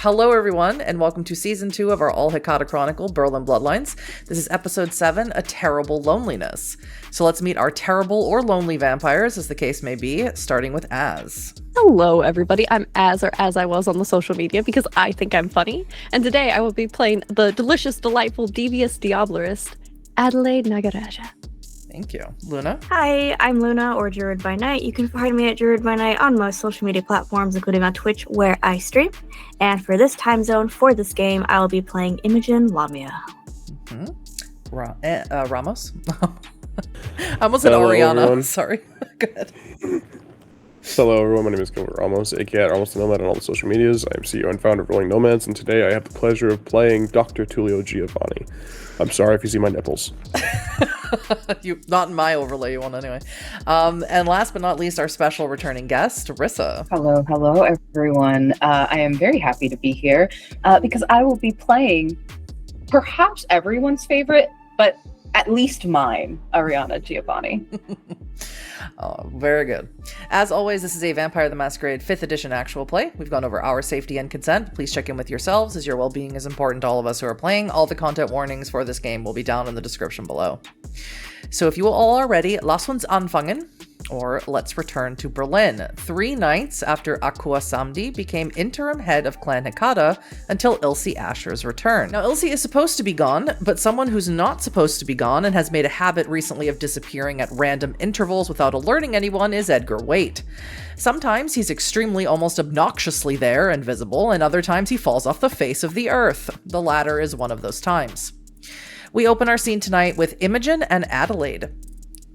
Hello, everyone, and welcome to Season 2 of our All-Hecata Chronicle, Berlin Bloodlines. This is Episode 7, A Terrible Loneliness. So let's meet our terrible or lonely vampires, as the case may be, starting with Az. Hello, everybody. I'm Az, or as I was on the social media, because I think I'm funny. And today I will be playing the delicious, delightful, devious Diablerist, Adelaide Nagaraja. Thank you. Luna? Hi, I'm Luna, or druidbynight. You can find me at druidbynight on most social media platforms, including on Twitch, where I stream. And for this time zone, for this game, I will be playing Imogen Lamia. Ramos? I almost said Arianna. Everyone. Sorry. Go ahead. Hello everyone, my name is Ramos, aka RamostheNomad on all the social medias. I am CEO and founder of Rolling Nomads, and today I have the pleasure of playing Dr. Tullio Giovanni. I'm sorry if you see my nipples. Not in my overlay, you won't anyway. And last but not least, our special returning guest, Rissa. Hello everyone. I am very happy to be here because I will be playing perhaps everyone's favorite, but at least mine, Arianna Giovanni. Oh, very good. As always, this is a Vampire the Masquerade 5th edition actual play. We've gone over our safety and consent. Please check in with yourselves, as your well-being is important to all of us who are playing. All the content warnings for this game will be down in the description below. So if you all are ready, lass uns anfangen, or let's return to Berlin. 3 nights after Aqua Samdi became interim head of Clan Hecata until Ilse Asher's return. Now, Ilse is supposed to be gone, but someone who's not supposed to be gone and has made a habit recently of disappearing at random intervals without alerting anyone is Edgar Waite. Sometimes he's extremely, almost obnoxiously there and visible, and other times he falls off the face of the earth. The latter is one of those times. We open our scene tonight with Imogen and Adelaide.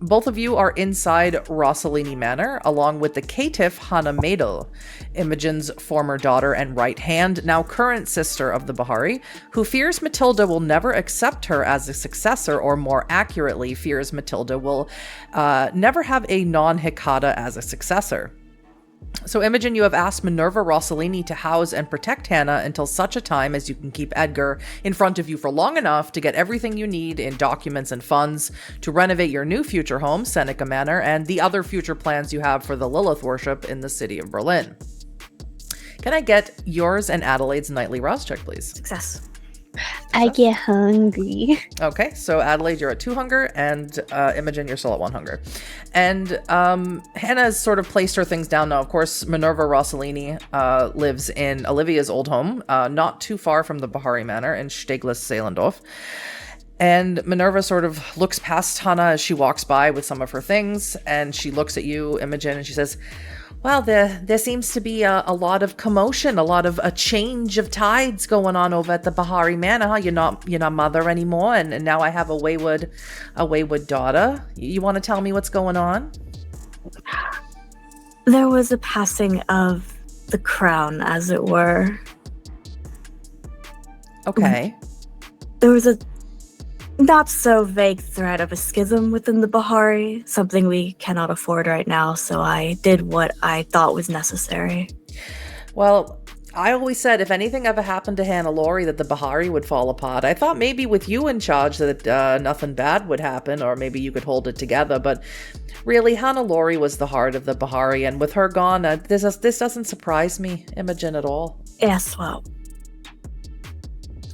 Both of you are inside Rossellini Manor, along with the caitiff Hannah Madel, Imogen's former daughter and right hand, now current sister of the Bahari, who fears Matilda will never accept her as a successor, or more accurately, fears Matilda will never have a non-Hecata as a successor. So Imogen, you have asked Minerva Rossellini to house and protect Hannah until such a time as you can keep Edgar in front of you for long enough to get everything you need in documents and funds to renovate your new future home, Seneca Manor, and the other future plans you have for the Lilith worship in the city of Berlin. Can I get yours and Adelaide's nightly rouse check, please? Success. I get hungry. Okay, so Adelaide, you're at 2 hunger, and Imogen, you're still at 1 hunger. And Hannah has sort of placed her things down now. Of course, Minerva Rossellini lives in Olivia's old home, not too far from the Bahari Manor in Steglitz-Zehlendorf. And Minerva sort of looks past Hannah as she walks by with some of her things, and she looks at you, Imogen, and she says, well, there seems to be a lot of commotion, a lot of a change of tides going on over at the Bahari Manor. Huh? You're not mother anymore, and now I have a wayward daughter. You want to tell me what's going on? There was a passing of the crown, as it were. Okay. There was a not so vague threat of a schism within the Bahari, something we cannot afford right now, so I did what I thought was necessary. Well, I always said if anything ever happened to Hannah Laurie that the Bahari would fall apart. I thought maybe with you in charge that nothing bad would happen, or maybe you could hold it together, but really Hannah Laurie was the heart of the Bahari, and with her gone, this doesn't surprise me, Imogen, at all. Yes, well,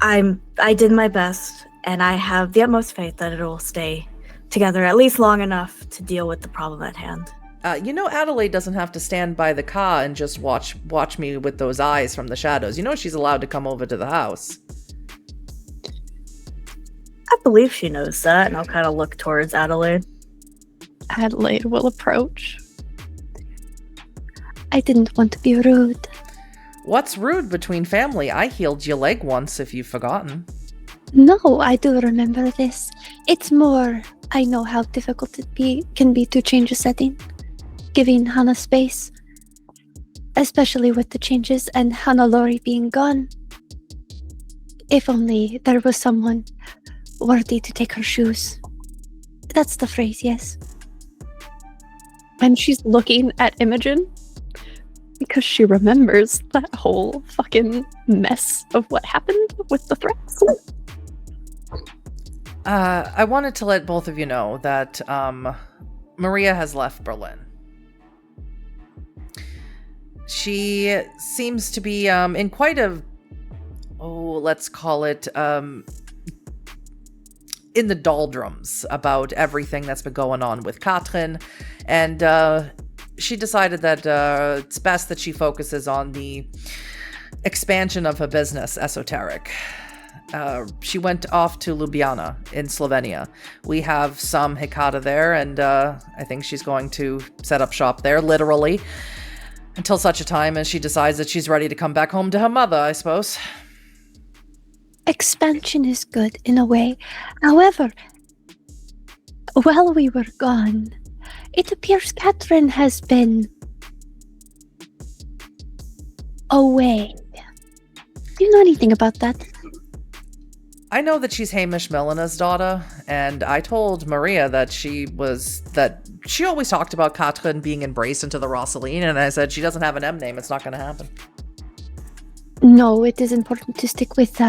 I did my best, and I have the utmost faith that it will stay together at least long enough to deal with the problem at hand. Adelaide doesn't have to stand by the car and just watch me with those eyes from the shadows. She's allowed to come over to the house. I believe she knows that, and I'll kind of look towards Adelaide. Adelaide will approach. I didn't want to be rude. What's rude between family? I healed your leg once, if you've forgotten. No, I do remember this. It's more, I know how difficult it can be to change a setting, giving Hannah space, especially with the changes and Hannah Laurie being gone. If only there was someone worthy to take her shoes. That's the phrase, yes. And she's looking at Imogen because she remembers that whole fucking mess of what happened with the threats. I wanted to let both of you know that Maria has left Berlin. She seems to be in quite a let's call it, in the doldrums about everything that's been going on with Katrin. And she decided that it's best that she focuses on the expansion of her business, Esoteric. She went off to Ljubljana in Slovenia. We have some Hecata there, and I think she's going to set up shop there, literally, until such a time as she decides that she's ready to come back home to her mother, I suppose. Expansion is good in a way. However, while we were gone, it appears Katrin has been away. Do you know anything about that? I know that she's Hamish Milana's daughter, and I told Maria that she always talked about Katrin being embraced into the Rossaline, and I said she doesn't have an M name, it's not going to happen. No, it is important to stick with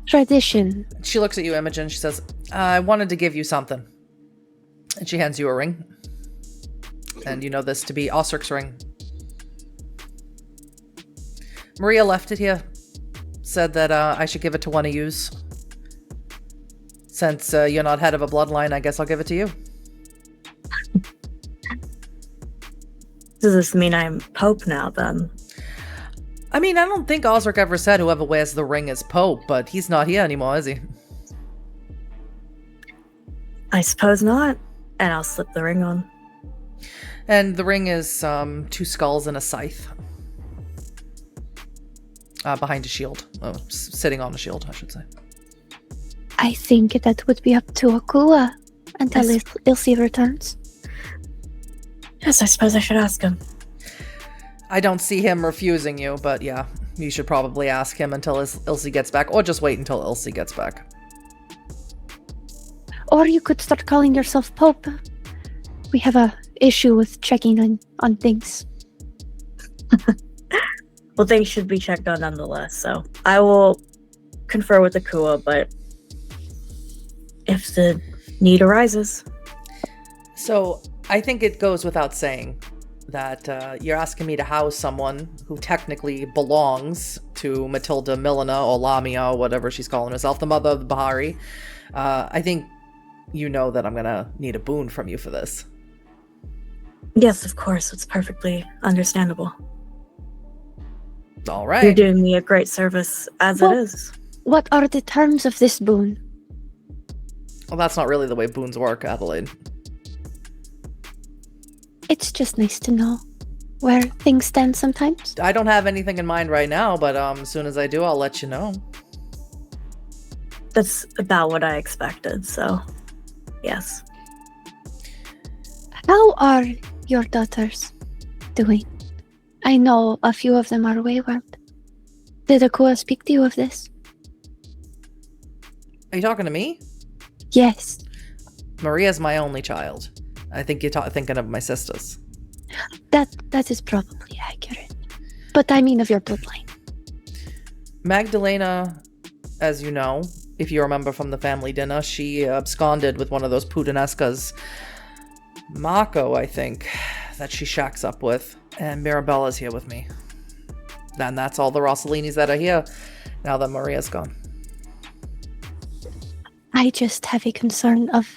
tradition. She looks at you, Imogen, she says, I wanted to give you something. And she hands you a ring. And you know this to be Osric's ring. Maria left it here. Said that I should give it to one of yous. Since you're not head of a bloodline, I guess I'll give it to you. Does this mean I'm Pope now, then? I mean, I don't think Osric ever said whoever wears the ring is Pope, but he's not here anymore, is he? I suppose not. And I'll slip the ring on. And the ring is 2 skulls and a scythe. Behind a shield. Sitting on a shield, I should say. I think that would be up to Akua until Ilse returns. Yes, I suppose I should ask him. I don't see him refusing you, but yeah, you should probably ask him until Ilse gets back, or just wait until Ilse gets back. Or you could start calling yourself Pope. We have a issue with checking on things. Well, things should be checked on nonetheless, so I will confer with Akua, but if the need arises. So, I think it goes without saying that you're asking me to house someone who technically belongs to Matilda Milana or Lamia or whatever she's calling herself, the mother of the Bahari. I think you know that I'm gonna need a boon from you for this. Yes, of course. It's perfectly understandable. All right. You're doing me a great service as it is. What are the terms of this boon? Well, that's not really the way boons work, Adelaide. It's just nice to know where things stand sometimes. I don't have anything in mind right now, but as soon as I do, I'll let you know. That's about what I expected, so yes. How are your daughters doing? I know a few of them are wayward. Did Akua speak to you of this? Are you talking to me? Yes. Maria's my only child. I think you're thinking of my sisters. That is probably accurate. But I mean of your bloodline. Magdalena, as you know, if you remember from the family dinner, she absconded with one of those Pudinescas. Mako, I think, that she shacks up with. And Mirabella's here with me. And that's all the Rossalinis that are here, now that Maria's gone. I just have a concern of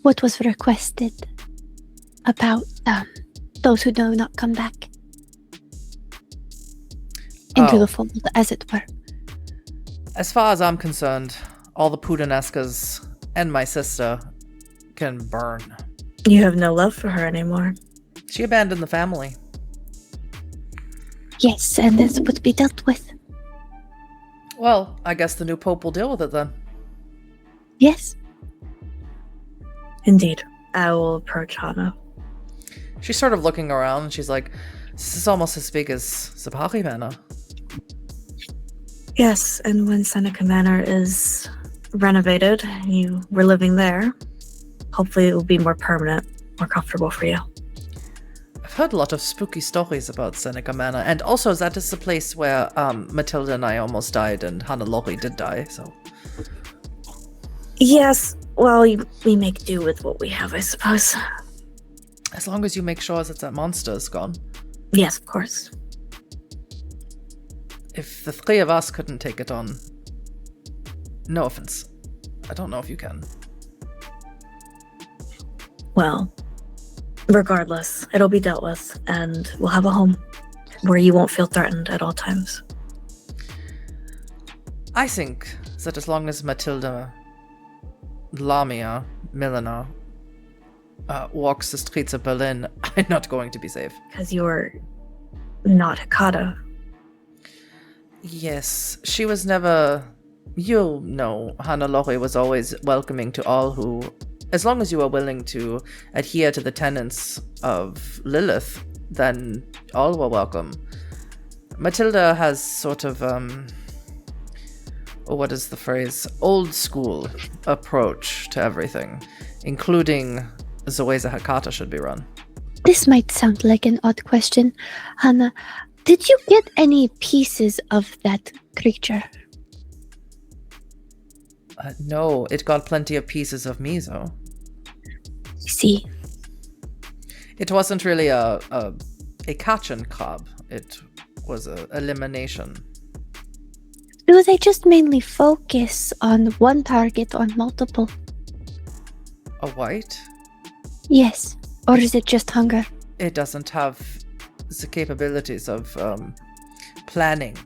what was requested about those who do not come back into the fold, as it were. As far as I'm concerned, all the Pudinescas and my sister can burn. You have no love for her anymore. She abandoned the family. Yes, and this would be dealt with. Well, I guess the new pope will deal with it then. Yes. Indeed. I will approach Hana. She's sort of looking around and she's like, this is almost as big as Sabaki Manor. Yes, and when Seneca Manor is renovated, you were living there, hopefully it will be more permanent, more comfortable for you. I've heard a lot of spooky stories about Seneca Manor, and also that is the place where Matilda and I almost died, and Hannah did die, so... Yes, well, we make do with what we have, I suppose. As long as you make sure that monster is gone. Yes, of course. If the three of us couldn't take it on, no offense, I don't know if you can. Well, regardless, it'll be dealt with, and we'll have a home where you won't feel threatened at all times. I think that as long as Matilda, Lamia, Milena walks the streets of Berlin, I'm not going to be safe. Because you're not Hecata. Yes, she was never... You know, Hannelore was always welcoming to all who... As long as you are willing to adhere to the tenets of Lilith, then all were welcome. Matilda has sort of, what is the phrase? Old school approach to everything, including the ways a Hecata should be run. This might sound like an odd question, Hannah. Did you get any pieces of that creature? No, it got plenty of pieces of me, though. See. It wasn't really a catch and crab. It was a elimination. Do they just mainly focus on one target on multiple? A white? Yes. Or is it just hunger? It doesn't have the capabilities of planning.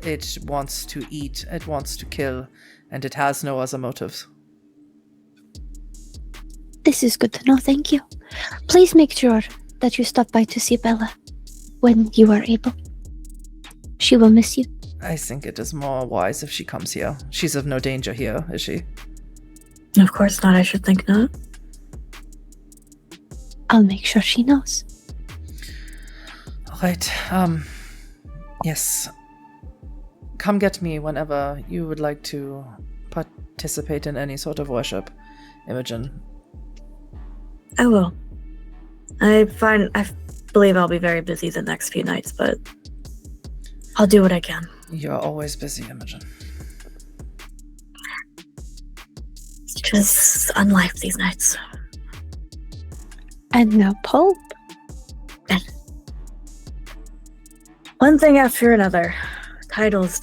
It wants to eat, it wants to kill, and it has no other motives. This is good to know, thank you. Please make sure that you stop by to see Bella when you are able. She will miss you. I think it is more wise if she comes here. She's of no danger here, is she? Of course not, I should think not. I'll make sure she knows. Alright, yes. Come get me whenever you would like to participate in any sort of worship, Imogen. I will. I believe I'll be very busy the next few nights, but I'll do what I can. You're always busy, Imogen. It's just unlife these nights. And now Pope. One thing after another. Titles.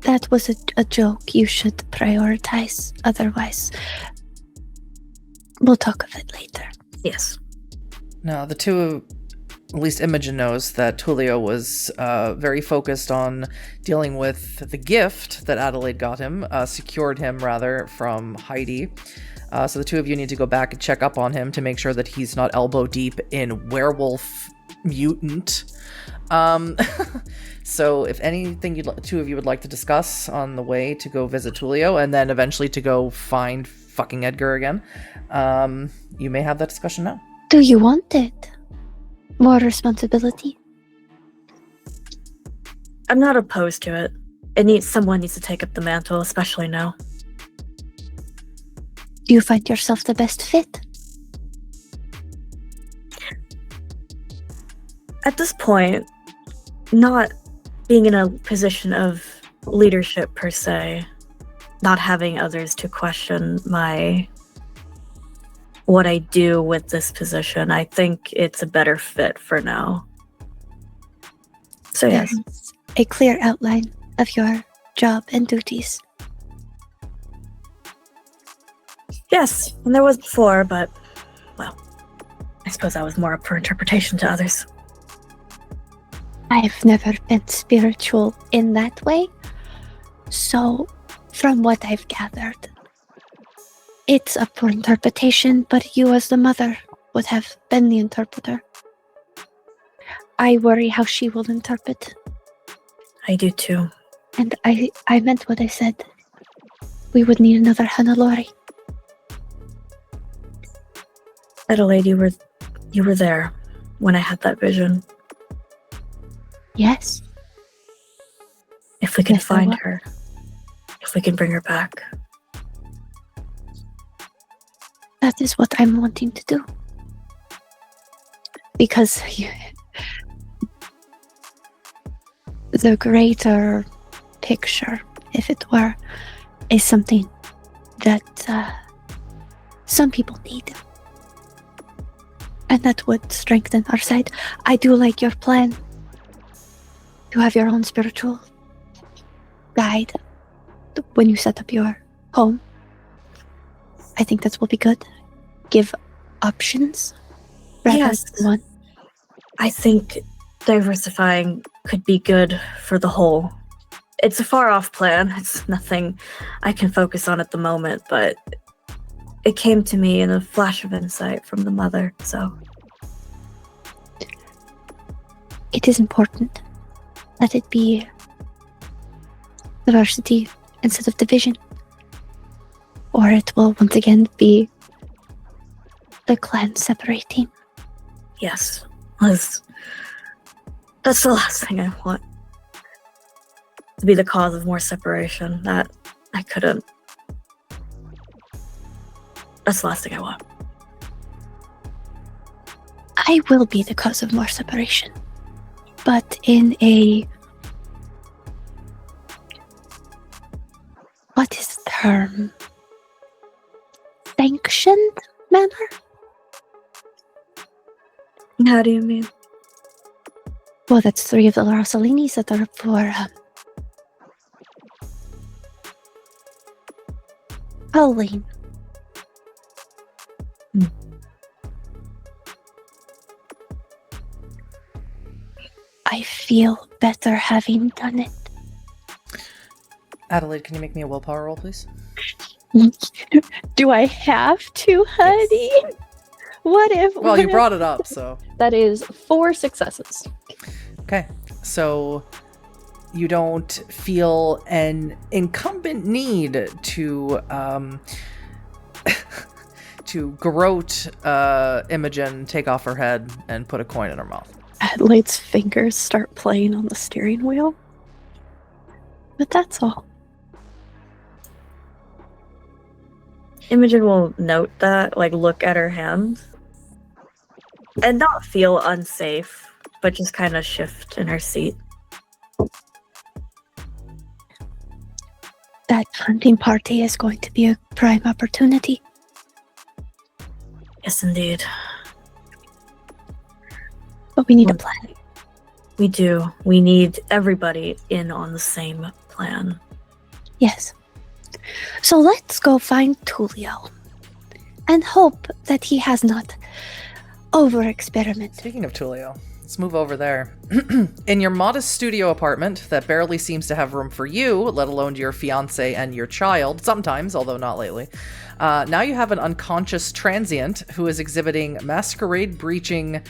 That was a joke. You should prioritize. Otherwise, we'll talk of it later. Yes. Now, the two, at least Imogen knows that Tullio was very focused on dealing with the gift that Adelaide got him, secured him rather from Huddy. So the two of you need to go back and check up on him to make sure that he's not elbow deep in werewolf mutant. So if anything two of you would like to discuss on the way to go visit Tullio and then eventually to go find fucking Edgar again, you may have that discussion now. Do you want it? More responsibility? I'm not opposed to it. Someone needs to take up the mantle, especially now. Do you find yourself the best fit? At this point, not being in a position of leadership per se, not having others to question what I do with this position, I think it's a better fit for now. So yes. A clear outline of your job and duties. Yes, and there was before, but, well, I suppose I was more up for interpretation to others. I've never been spiritual in that way, so from what I've gathered, it's up for interpretation, but you as the mother would have been the interpreter. I worry how she will interpret. I do too. And I meant what I said. We would need another Hannelore. Adelaide, you were there when I had that vision. Yes. If we can find her, if we can bring her back. That is what I'm wanting to do. Because the greater picture, if it were, is something that some people need. And that would strengthen our side. I do like your plan. to have your own spiritual guide when you set up your home. I think that will be good. Give options rather Yes. than one. I think diversifying could be good for the whole. It's a far off plan. It's nothing I can focus on at the moment, but it came to me in a flash of insight from the mother, so. It is important that it be diversity instead of division, or it will once again be the clan separating. Yes. That's the last thing I want. To be the cause of more separation. That I couldn't. That's the last thing I want. I will be the cause of more separation, but in a... what is the term? Sanctioned manner? How do you mean? Well, that's 3 of the Rosselinis that are up for Halloween. I feel better having done it. Adelaide, can you make me a willpower roll, please? Do I have to, Huddy? What if? Well, what you if- brought it up, so. That is 4 successes. Okay, so you don't feel an incumbent need to to garrote Imogen, take off her head, and put a coin in her mouth. Adelaide's fingers start playing on the steering wheel. But that's all. Imogen will note that, like, look at her hand, and not feel unsafe, but just kind of shift in her seat. That hunting party is going to be a prime opportunity. Yes, indeed. But we need a plan. We do. We need everybody in on the same plan. Yes. So let's go find Tullio and hope that he has not over-experimented. Speaking of Tullio, let's move over there. In your modest studio apartment that barely seems to have room for you, let alone your fiance and your child, sometimes, although not lately, now you have an unconscious transient who is exhibiting masquerade-breaching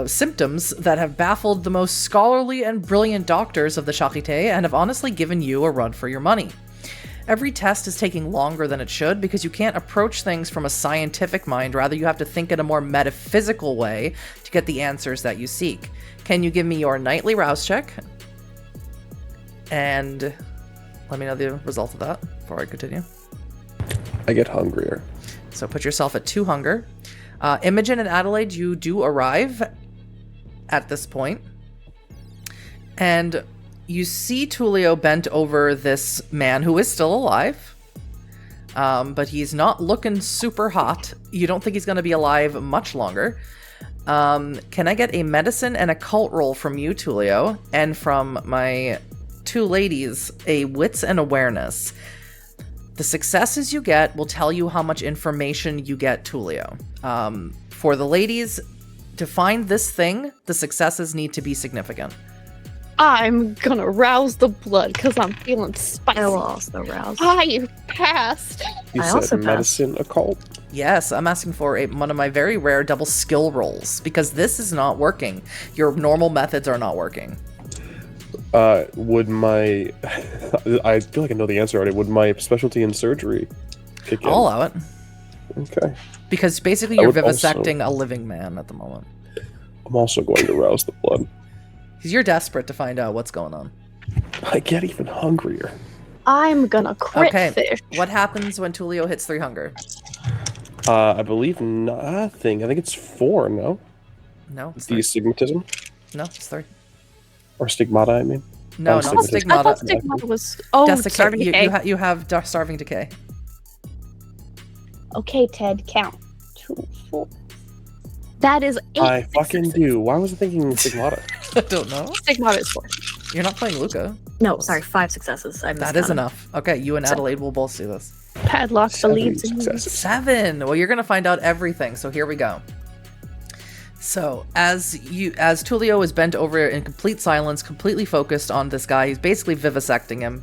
symptoms that have baffled the most scholarly and brilliant doctors of the Charité and have honestly given you a run for your money. Every test is taking longer than it should because you can't approach things from a scientific mind. Rather, you have to think in a more metaphysical way to get the answers that you seek. Can you give me your nightly rouse check? And let me know the result of that before I continue. I get hungrier. So put yourself at 2 hunger. Imogen and Adelaide, you do arrive at this point. And you see Tullio bent over this man who is still alive. But he's not looking super hot. You don't think he's going to be alive much longer. Can I get a medicine and occult roll from you, Tullio? And from my 2 ladies, a wits and awareness. The successes you get will tell you how much information you get, Tullio. For the ladies, to find this thing, the successes need to be significant. I'm gonna rouse the blood because I'm feeling spicy. I will also rouse. I passed. You I said also passed. medicine occult? Yes, I'm asking for one of my very rare double skill rolls, because this is not working. Your normal methods are not working. Would my... I feel like I know the answer already. Would my specialty in surgery kick in? I'll allow it. Okay. Because basically I you're would vivisecting a living man at the moment. I'm also going to rouse the blood. Because you're desperate to find out what's going on. I get even hungrier. I'm gonna crit Okay, fish. what happens when Tullio hits 3 hunger? I believe nothing. I think it's 4, no? No, it's 3. Destigmatism? No, it's 3. Or stigmata, I mean. No, not Stigmatism. I stigmata. thought stigmata was starving You, decay. you have starving decay. Okay, Ted, count. 2, 4. That is 8. I fucking do. Why was I thinking stigmata? I don't know. Stigmata is 4. You're not playing Luca. No, sorry, 5 successes. I That is miscounted. enough. Okay, you and Adelaide will both see this. Padlock 7 believes in you. successes. 7. Well, you're going to find out everything. So here we go. So as Tullio is bent over in complete silence, completely focused on this guy, he's basically vivisecting him.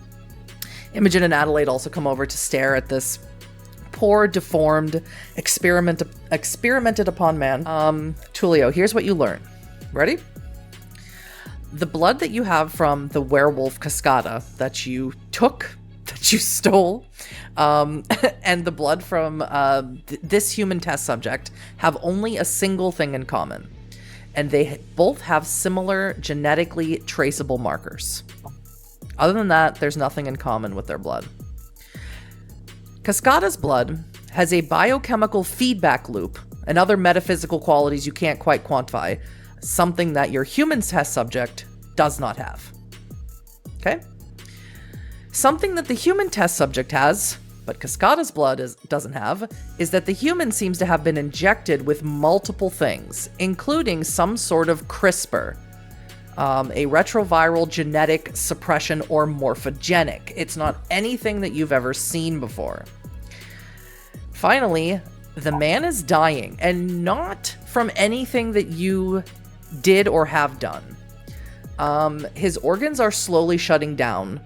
Imogen and Adelaide also come over to stare at this poor, deformed, experimented upon man. Tullio, here's what you learn. Ready? The blood that you have from the werewolf Cascada that you took, that you stole, and the blood from this human test subject have only a single thing in common. And they both have similar genetically traceable markers. Other than that, there's nothing in common with their blood. Cascada's blood has a biochemical feedback loop and other metaphysical qualities you can't quite quantify, something that your human test subject does not have. Okay? Something that the human test subject has, but Cascada's blood doesn't have, is that the human seems to have been injected with multiple things, including some sort of CRISPR, a retroviral genetic suppression or morphogenic. It's not anything that you've ever seen before. Finally, the man is dying, and not from anything that you did or have done. His organs are slowly shutting down,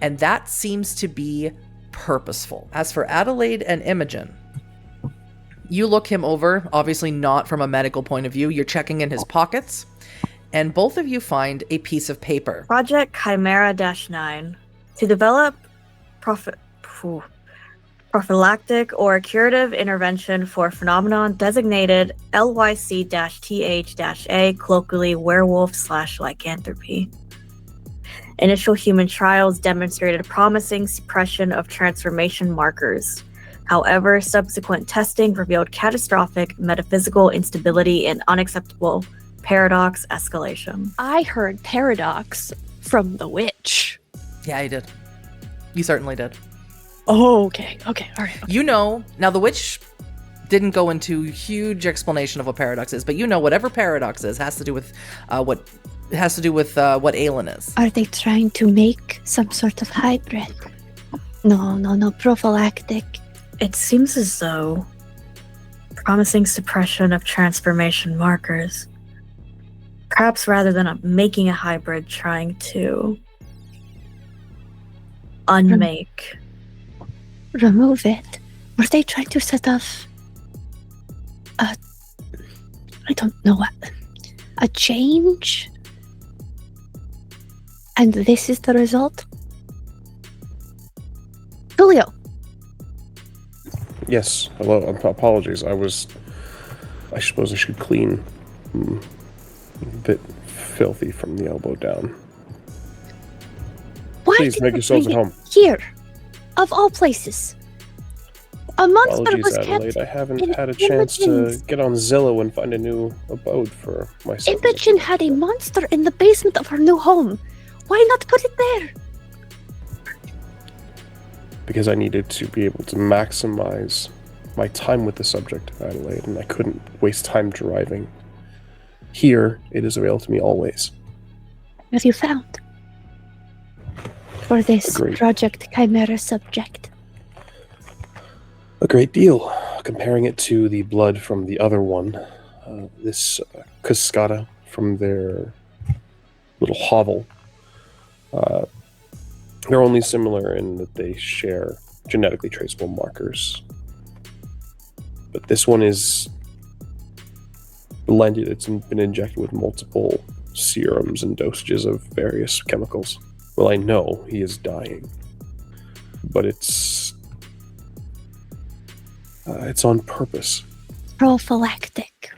and that seems to be purposeful. As for Adelaide and Imogen, you look him over, obviously not from a medical point of view. You're checking in his pockets, and both of you find a piece of paper. Project Chimera-9 to develop prophylactic or curative intervention for phenomenon designated LYC-TH-A, colloquially werewolf/lycanthropy. Initial human trials demonstrated promising suppression of transformation markers. However, subsequent testing revealed catastrophic metaphysical instability and unacceptable paradox escalation. I heard paradox from the witch. Yeah, you did. You certainly did. Oh, okay, all right. You know, now the witch didn't go into huge explanation of what paradox is, but you know whatever paradox is has to do with what Aelin is. Are they trying to make some sort of hybrid? No, prophylactic. It seems as though promising suppression of transformation markers. Perhaps rather than making a hybrid, trying to unmake. Remove it. Were they trying to set off I don't know, a change? And this is the result? Tullio! Yes, hello, apologies. I suppose I should clean. A bit filthy from the elbow down. Why Please did make you yourselves bring at it home. here? Of all places. A monster Apologies, was Adelaide. kept I haven't in had a chance to Imogen's. get on Zillow and find a new abode for myself. Imogen had a monster in the basement of her new home. Why not put it there? Because I needed to be able to maximize my time with the subject, Adelaide, and I couldn't waste time driving. Here, it is available to me always. What have you found? For this Agreed. Project Chimera subject. A great deal. Comparing it to the blood from the other one, this Cascada from their little hovel, they're only similar in that they share genetically traceable markers. But this one is blended. It's been injected with multiple serums and dosages of various chemicals. Well, I know he is dying, but it's on purpose. Prophylactic.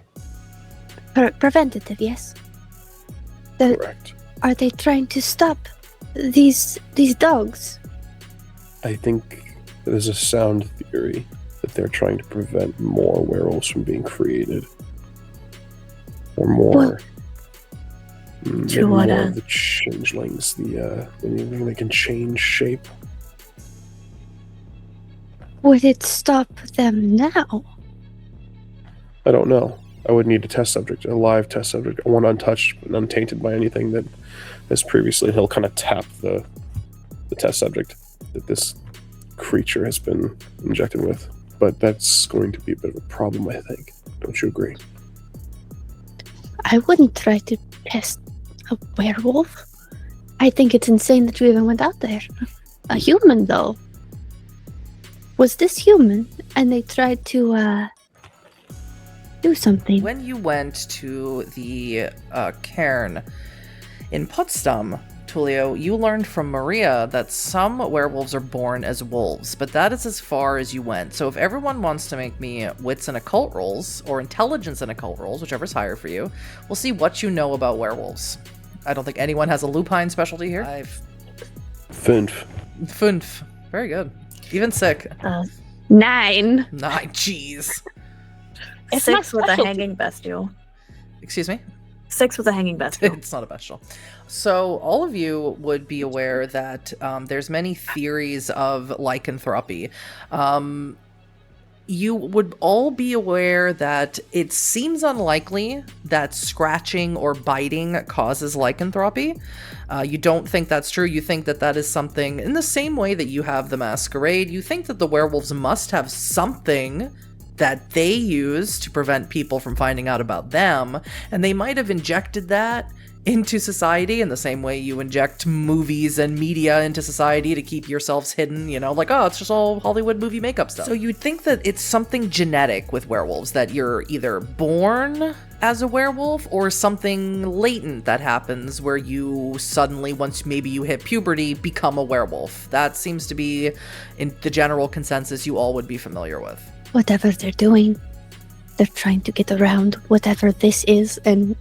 Preventative, yes? Correct. Are they trying to stop these dogs? I think there's a sound theory that they're trying to prevent more werewolves from being created. Or more... To what more end? of the changelings, they can change shape. Would it stop them now? I don't know. I would need a test subject, a live test subject, one untouched and untainted by anything that as previously. He'll kind of tap the test subject that this creature has been injected with. But that's going to be a bit of a problem, I think. Don't you agree? I wouldn't try to test a werewolf. I think it's insane that you even went out there. A human, though. Was this human? And they tried to, do something. When you went to the cairn in Potsdam, Tullio, you learned from Maria that some werewolves are born as wolves, but that is as far as you went. So if everyone wants to make me wits and occult rolls, or intelligence and occult rolls, whichever's higher for you, we'll see what you know about werewolves. I don't think anyone has a lupine specialty here. 5. 5. Very good. Even sick. 9. 9. Jeez. It's 6 not with a specialty. hanging bestial. Excuse me? 6 with a hanging bestial. It's not a bestial. So all of you would be aware that there's many theories of lycanthropy. You would all be aware that it seems unlikely that scratching or biting causes lycanthropy. You don't think that's true. You think that that is something, in the same way that you have the masquerade, you think that the werewolves must have something that they use to prevent people from finding out about them, and they might have injected that into society in the same way you inject movies and media into society to keep yourselves hidden, you know, like, oh, it's just all Hollywood movie makeup stuff. So you'd think that it's something genetic with werewolves, that you're either born as a werewolf or something latent that happens where you suddenly, once maybe you hit puberty, become a werewolf. That seems to be in the general consensus you all would be familiar with. Whatever they're doing, they're trying to get around whatever this is. And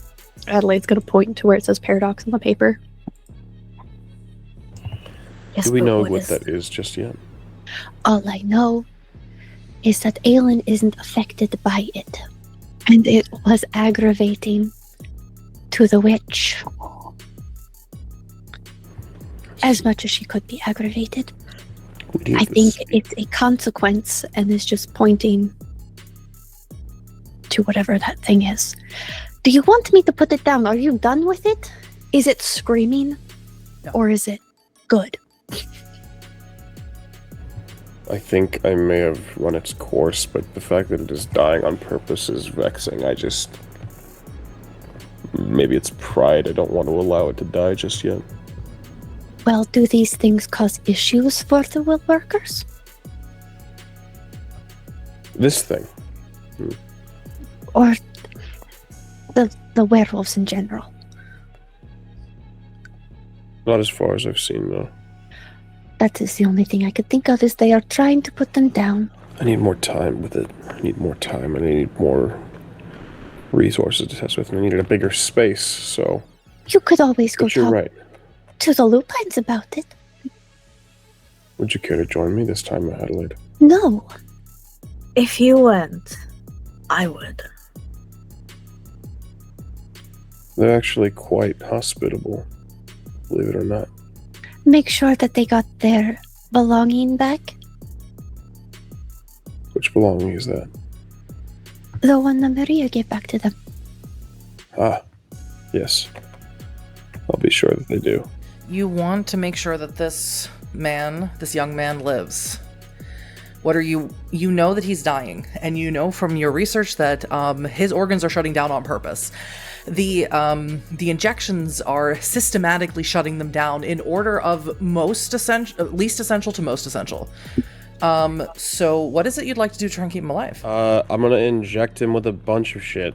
Adelaide's going to point to where it says paradox on the paper. Yes, Do we but know what is- that is just yet? All I know is that Aelin isn't affected by it. And it was aggravating To the witch. As much as she could be aggravated. We need I to think see. it's a consequence and is just pointing to whatever that thing is. Do you want me to put it down? Are you done with it? Is it screaming? No. Or is it good? I think I may have run its course, but the fact that it is dying on purpose is vexing. Maybe it's pride. I don't want to allow it to die just yet. Well, do these things cause issues for the will workers? This thing. Or the werewolves in general? Not as far as I've seen, though. That is the only thing I could think of, is they are trying to put them down. I need more time with it. I need more time, and I need more resources to test with, and I needed a bigger space, so... You could always go But you're talk right. to the lupines about it. Would you care to join me this time, Adelaide? No. If you went, I would. They're actually quite hospitable, believe it or not. Make sure that they got their belonging back. Which belonging is that? The one that Maria gave back to them. Ah, yes. I'll be sure that they do. You want to make sure that this young man lives. What are you know that he's dying, and you know from your research that his organs are shutting down on purpose. The injections are systematically shutting them down in order of least essential to most essential. So what is it you'd like to do to try and keep him alive? I'm gonna inject him with a bunch of shit.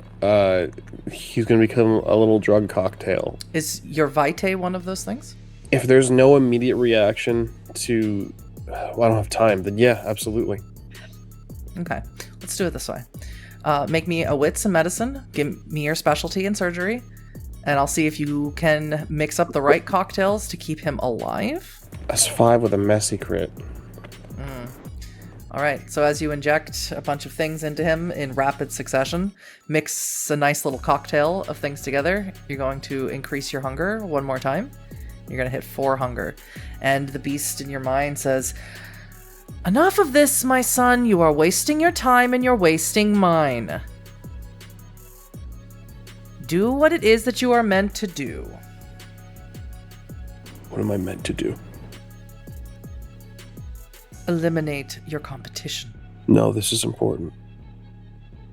He's gonna become a little drug cocktail. Is your vitae one of those things? If there's no immediate reaction to... Well, I don't have time, then yeah, absolutely. Okay, let's do it this way. Make me a wits and medicine. Give me your specialty in surgery, and I'll see if you can mix up the right cocktails to keep him alive. That's 5 with a messy crit. All right, so as you inject a bunch of things into him in rapid succession, mix a nice little cocktail of things together, you're going to increase your hunger one more time. You're going to hit 4 hunger. And the beast in your mind says, "Enough of this, my son. You are wasting your time and you're wasting mine. Do what it is that you are meant to do." What am I meant to do? Eliminate your competition. No, this is important.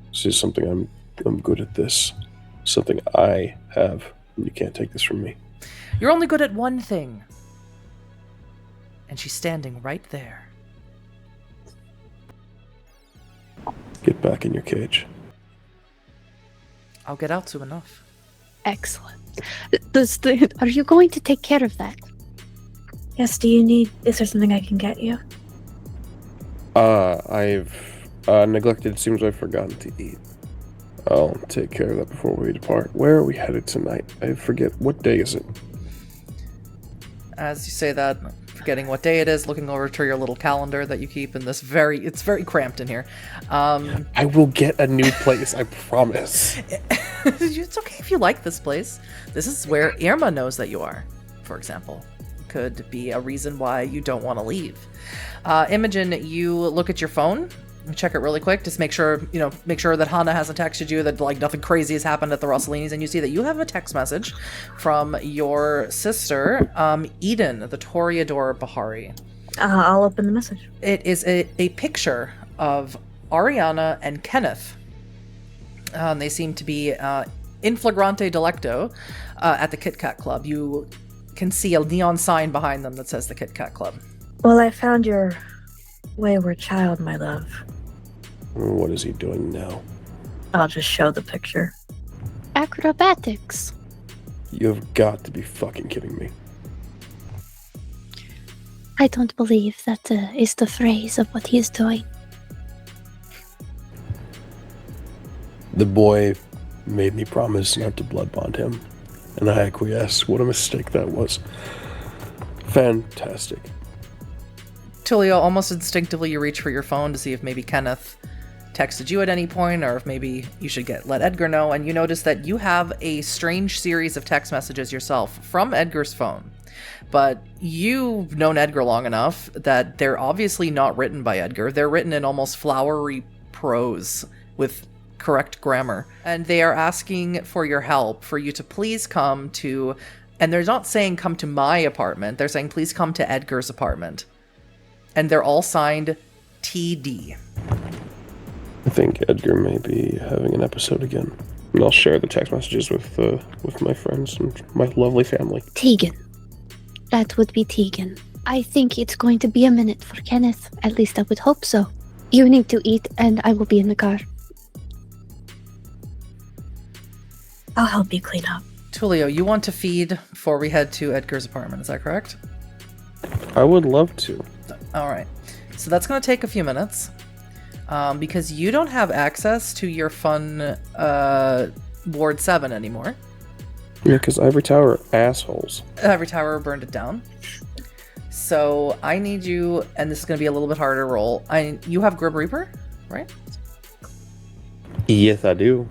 This is something I'm good at this. Something I have. You can't take this from me. You're only good at one thing. And she's standing right there. Get back in your cage. I'll get out soon enough. Excellent. Are you going to take care of that? Yes, is there something I can get you? I've neglected. It seems I've forgotten to eat. I'll take care of that before we depart. Where are we headed tonight? I forget. What day is it? As you say that, forgetting what day it is, looking over to your little calendar that you keep in this it's very cramped in here. I will get a new place, I promise. It's okay if you like this place. This is where Irma knows that you are, for example. Could be a reason why you don't want to leave. Imogen, you look at your phone. Check it really quick. Just make sure that Hannah hasn't texted you, that like nothing crazy has happened at the Russellinis, and you see that you have a text message from your sister, Eden, the Toreador Bahari. I'll open the message. It is a picture of Arianna and Kenneth. They seem to be in flagrante delicto at the Kit Kat Club. You can see a neon sign behind them that says the Kit Kat Club. Well, I found your wayward child, my love. What is he doing now? I'll just show the picture. Acrobatics. You've got to be fucking kidding me. I don't believe that is the phrase of what he is doing. The boy made me promise not to blood bond him, and I acquiesced. What a mistake that was. Fantastic. Tullio, almost instinctively you reach for your phone to see if maybe Kenneth texted you at any point, or if maybe you should let Edgar know, and you notice that you have a strange series of text messages yourself from Edgar's phone. But you've known Edgar long enough that they're obviously not written by Edgar. They're written in almost flowery prose with correct grammar. And they are asking for your help, for you to please come to, and they're not saying come to my apartment, they're saying please come to Edgar's apartment. And they're all signed TD. I think Edgar may be having an episode again. And I'll share the text messages with my friends and my lovely family. Tegan. That would be Tegan. I think it's going to be a minute for Kenneth. At least I would hope so. You need to eat, and I will be in the car. I'll help you clean up. Tullio, you want to feed before we head to Edgar's apartment, is that correct? I would love to. All right. So that's going to take a few minutes. Because you don't have access to your fun Ward 7 anymore. Yeah, because Ivory Tower are assholes. Ivory Tower burned it down. So I need you, and this is going to be a little bit harder roll. You have Grim Reaper, right? Yes, I do.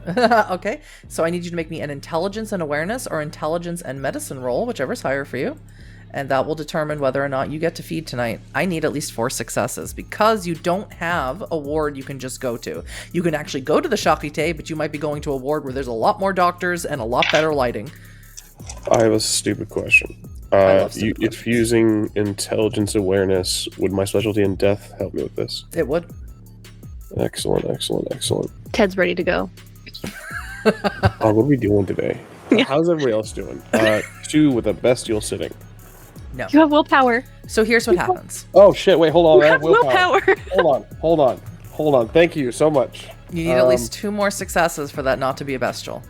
Okay. So I need you to make me an intelligence and awareness or intelligence and medicine roll, whichever's higher for you. And that will determine whether or not you get to feed tonight. I need at least 4 successes because you don't have a ward you can just go to. You can actually go to the Charité, but you might be going to a ward where there's a lot more doctors and a lot better lighting. I have a stupid question. If using intelligence awareness, would my specialty in death help me with this? It would. Excellent, excellent, excellent. Ted's ready to go. What are we doing today? Yeah. How's everybody else doing? 2 with a bestial sitting. No. You have willpower. So here's what happens. Oh shit, wait, hold on. You I have willpower. Hold on. Thank you so much. You need at least 2 more successes for that not to be a bestial.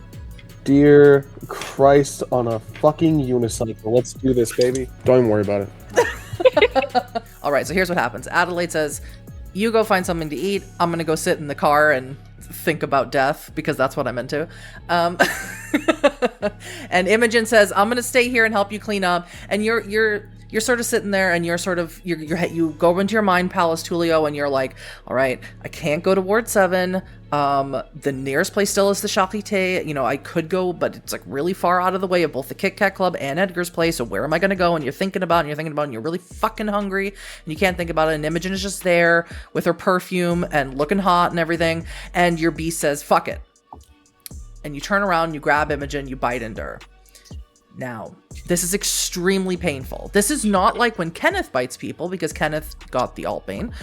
Dear Christ on a fucking unicycle. Let's do this, baby. Don't even worry about it. All right, so here's what happens. Adelaide says, you go find something to eat. I'm going to go sit in the car and think about death because that's what I'm into. And Imogen says, I'm going to stay here and help you clean up. And you're sort of sitting there and you're sort of, you go into your mind palace, Tullio, and you're like, all right, I can't go to Ward 7. The nearest place still is the Charité. I could go, but it's like really far out of the way of both the Kit Kat Club and Edgar's place. So where am I going to go? And you're thinking about it, and you're really fucking hungry and you can't think about it. And Imogen is just there with her perfume and looking hot and everything. And your beast says, fuck it. And you turn around, you grab Imogen, you bite into her. Now, this is extremely painful. This is not like when Kenneth bites people, because Kenneth got the Altbane.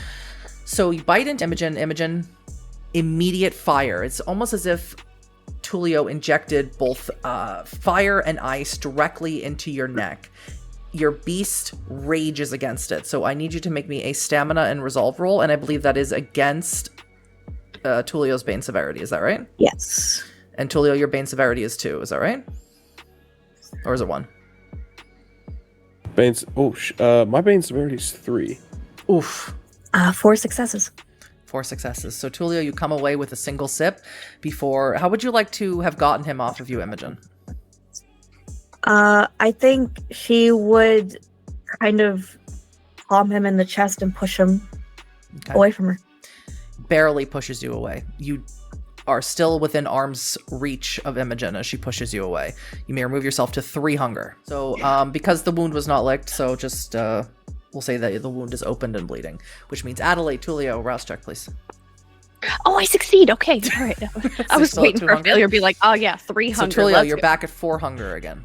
So you bite into Imogen, immediate fire. It's almost as if Tullio injected both fire and ice directly into your neck. Your beast rages against it. So I need you to make me a stamina and resolve roll, and I believe that is against Tullio's Bane severity. Is that right? Yes. And Tullio, your Bane severity is 2. Is that right? Or is it 1? Bane's. My Bane severity is 3. Oof. 4 successes. 4 successes. So Tullio, you come away with a single sip before. How would you like to have gotten him off of you, Imogen? I think she would kind of palm him in the chest and push him away from her. Barely pushes you away. You are still within arm's reach of Imogen as she pushes you away. You may remove yourself to 3 hunger. So because the wound was not licked, so just we'll say that the wound is opened and bleeding, which means Adelaide, Tullio, rouse check, please. Oh, I succeed. Okay, all right. I was still at waiting 2 for a hunger? failure to be like, oh yeah, 3 So hunger. Tullio, let's you're go. back at 4 hunger again.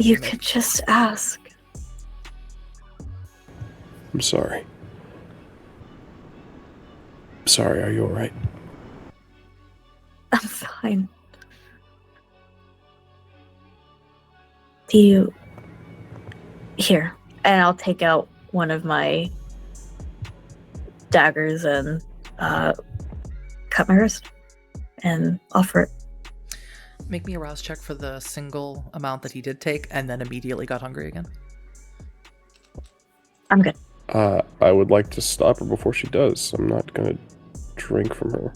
You could just ask. I'm sorry. Sorry, are you alright? I'm fine. Do you... Here. And I'll take out one of my daggers and cut my wrist and offer it. Make me a rouse check for the single amount that he did take and then immediately got hungry again. I'm good. I would like to stop her before she does. I'm not gonna drink from her.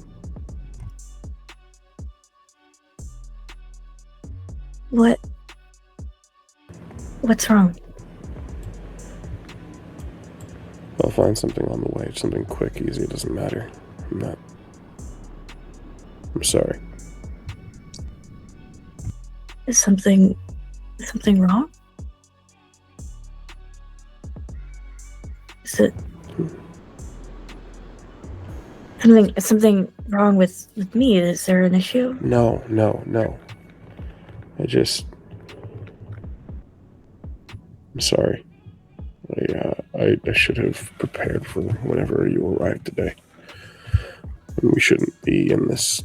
What's wrong? I'll find something on the way. Something quick, easy. It doesn't matter. I'm sorry. Is something wrong? Is it something wrong with me? Is there an issue? No. I'm sorry. I should have prepared for whenever you arrived today. We shouldn't be in this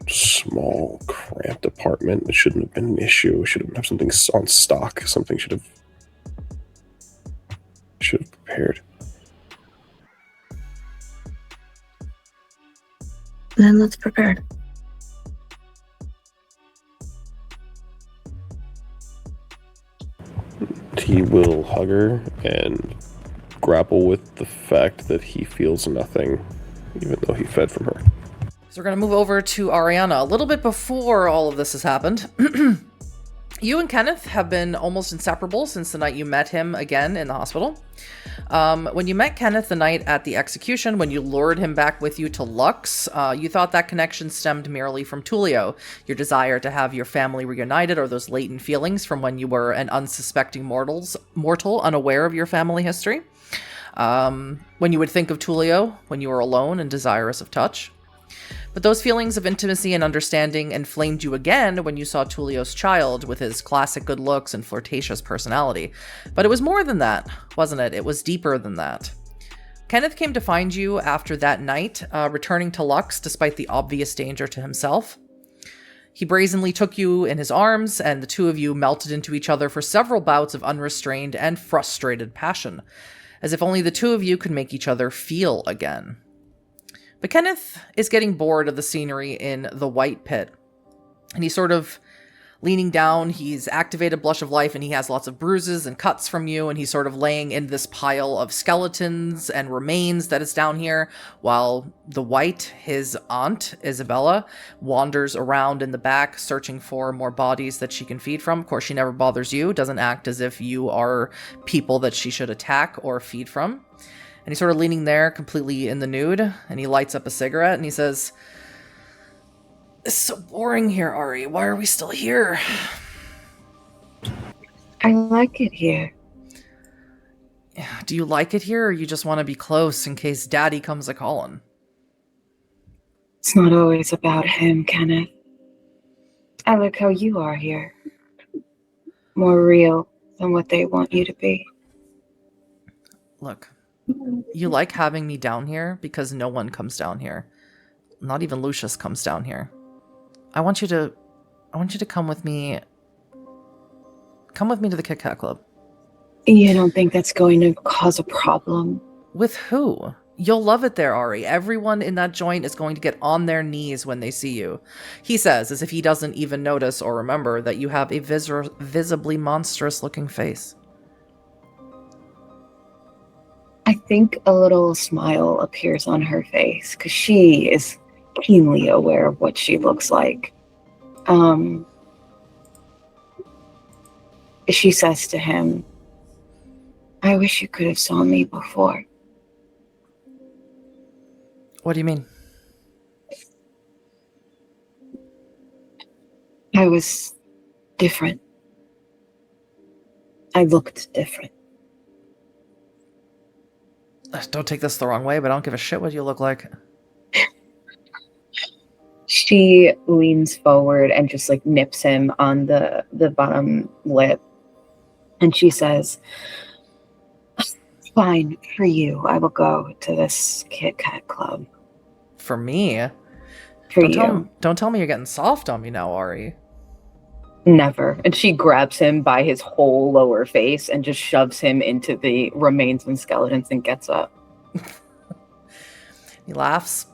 small, cramped apartment. It shouldn't have been an issue. We should have something on stock. Something should have prepared. Then let's prepare. He will hug her and grapple with the fact that he feels nothing, even though he fed from her. So we're going to move over to Arianna. A little bit before all of this has happened, you and Kenneth have been almost inseparable since the night you met him again in the hospital. When you met Kenneth the night at the execution, when you lured him back with you to Lux, you thought that connection stemmed merely from Tullio, your desire to have your family reunited, or those latent feelings from when you were an unsuspecting mortal unaware of your family history. When you would think of Tullio when you were alone and desirous of touch. But those feelings of intimacy and understanding inflamed you again when you saw Tullio's child with his classic good looks and flirtatious personality. But it was more than that, wasn't it? It was deeper than that. Kenneth came to find you after that night, returning to Lux despite the obvious danger to himself. He brazenly took you in his arms, and the two of you melted into each other for several bouts of unrestrained and frustrated passion, as if only the two of you could make each other feel again. But Kenneth is getting bored of the scenery in the White Pit. And he's sort of leaning down. He's activated Blush of Life, and he has lots of bruises and cuts from you. And he's sort of laying in this pile of skeletons and remains that is down here, while the White, his aunt, Isabella, wanders around in the back, searching for more bodies that she can feed from. Of course, she never bothers you, doesn't act as if you are people that she should attack or feed from. And he's sort of leaning there, completely in the nude, and he lights up a cigarette, and he says, "It's so boring here, Ari. Why are we still here?" I like it here. Do you like it here, or you just want to be close in case Daddy comes a-calling? It's not always about him, Kenneth. I like how you are here. More real than what they want you to be. Look, you like having me down here because no one comes down here. Not even Lucius comes down here. I want you to come with me. Come with me to the Kit Kat Club. You don't think that's going to cause a problem? With who? You'll love it there, Ari. Everyone in that joint is going to get on their knees when they see you. He says, as if he doesn't even notice or remember that you have a visibly monstrous-looking face. I think a little smile appears on her face because she is keenly aware of what she looks like. She says to him, I wish you could have saw me before. What do you mean? I was different. I looked different. Don't take this the wrong way, but I don't give a shit what you look like. She leans forward and just like nips him on the bottom lip. And she says, fine, for you. I will go to this Kit Kat Club. For me? For Don't tell me you're getting soft on me now, Ari. Never. And she grabs him by his whole lower face and just shoves him into the remains and skeletons and gets up. He laughs.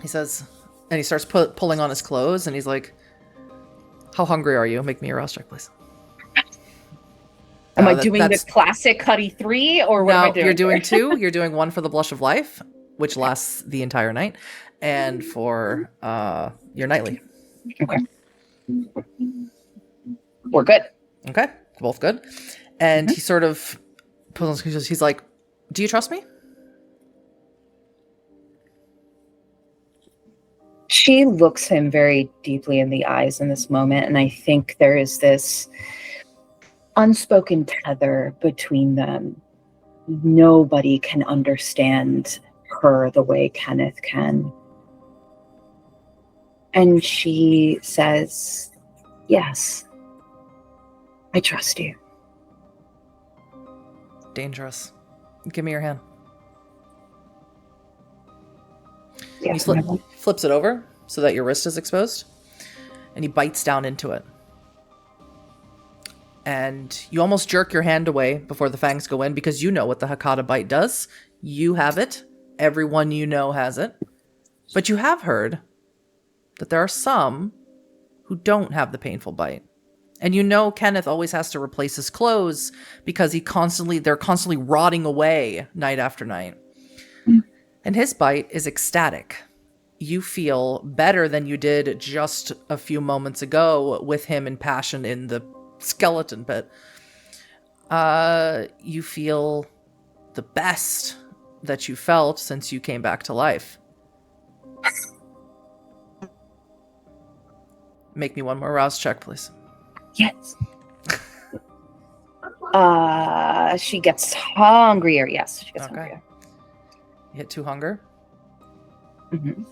He says, and he starts pulling on his clothes, and he's like, how hungry are you? Make me a rouse check, please. Am I doing the classic Huddy 3, or what am I doing? You're doing 2. You're doing 1 for the Blush of Life, which lasts the entire night, and for your nightly. Okay. We're good. Okay, both good. And he sort of pulls on, he's like, do you trust me? She looks him very deeply in the eyes in this moment, and I think there is this unspoken tether between them. Nobody can understand her the way Kenneth can. And she says, yes, I trust you. Dangerous. Give me your hand. Yes, He flips it over so that your wrist is exposed, and he bites down into it. And you almost jerk your hand away before the fangs go in because you know what the Hecata bite does. You have it. Everyone you know has it. But you have heard that there are some who don't have the painful bite. And you know Kenneth always has to replace his clothes because they're constantly rotting away night after night. And his bite is ecstatic. You feel better than you did just a few moments ago with him in passion in the skeleton pit. You feel the best that you felt since you came back to life. Make me one more rouse check, please. Yes. She gets hungrier. Yes, she gets hungrier. You hit 2 hunger. Mm-hmm.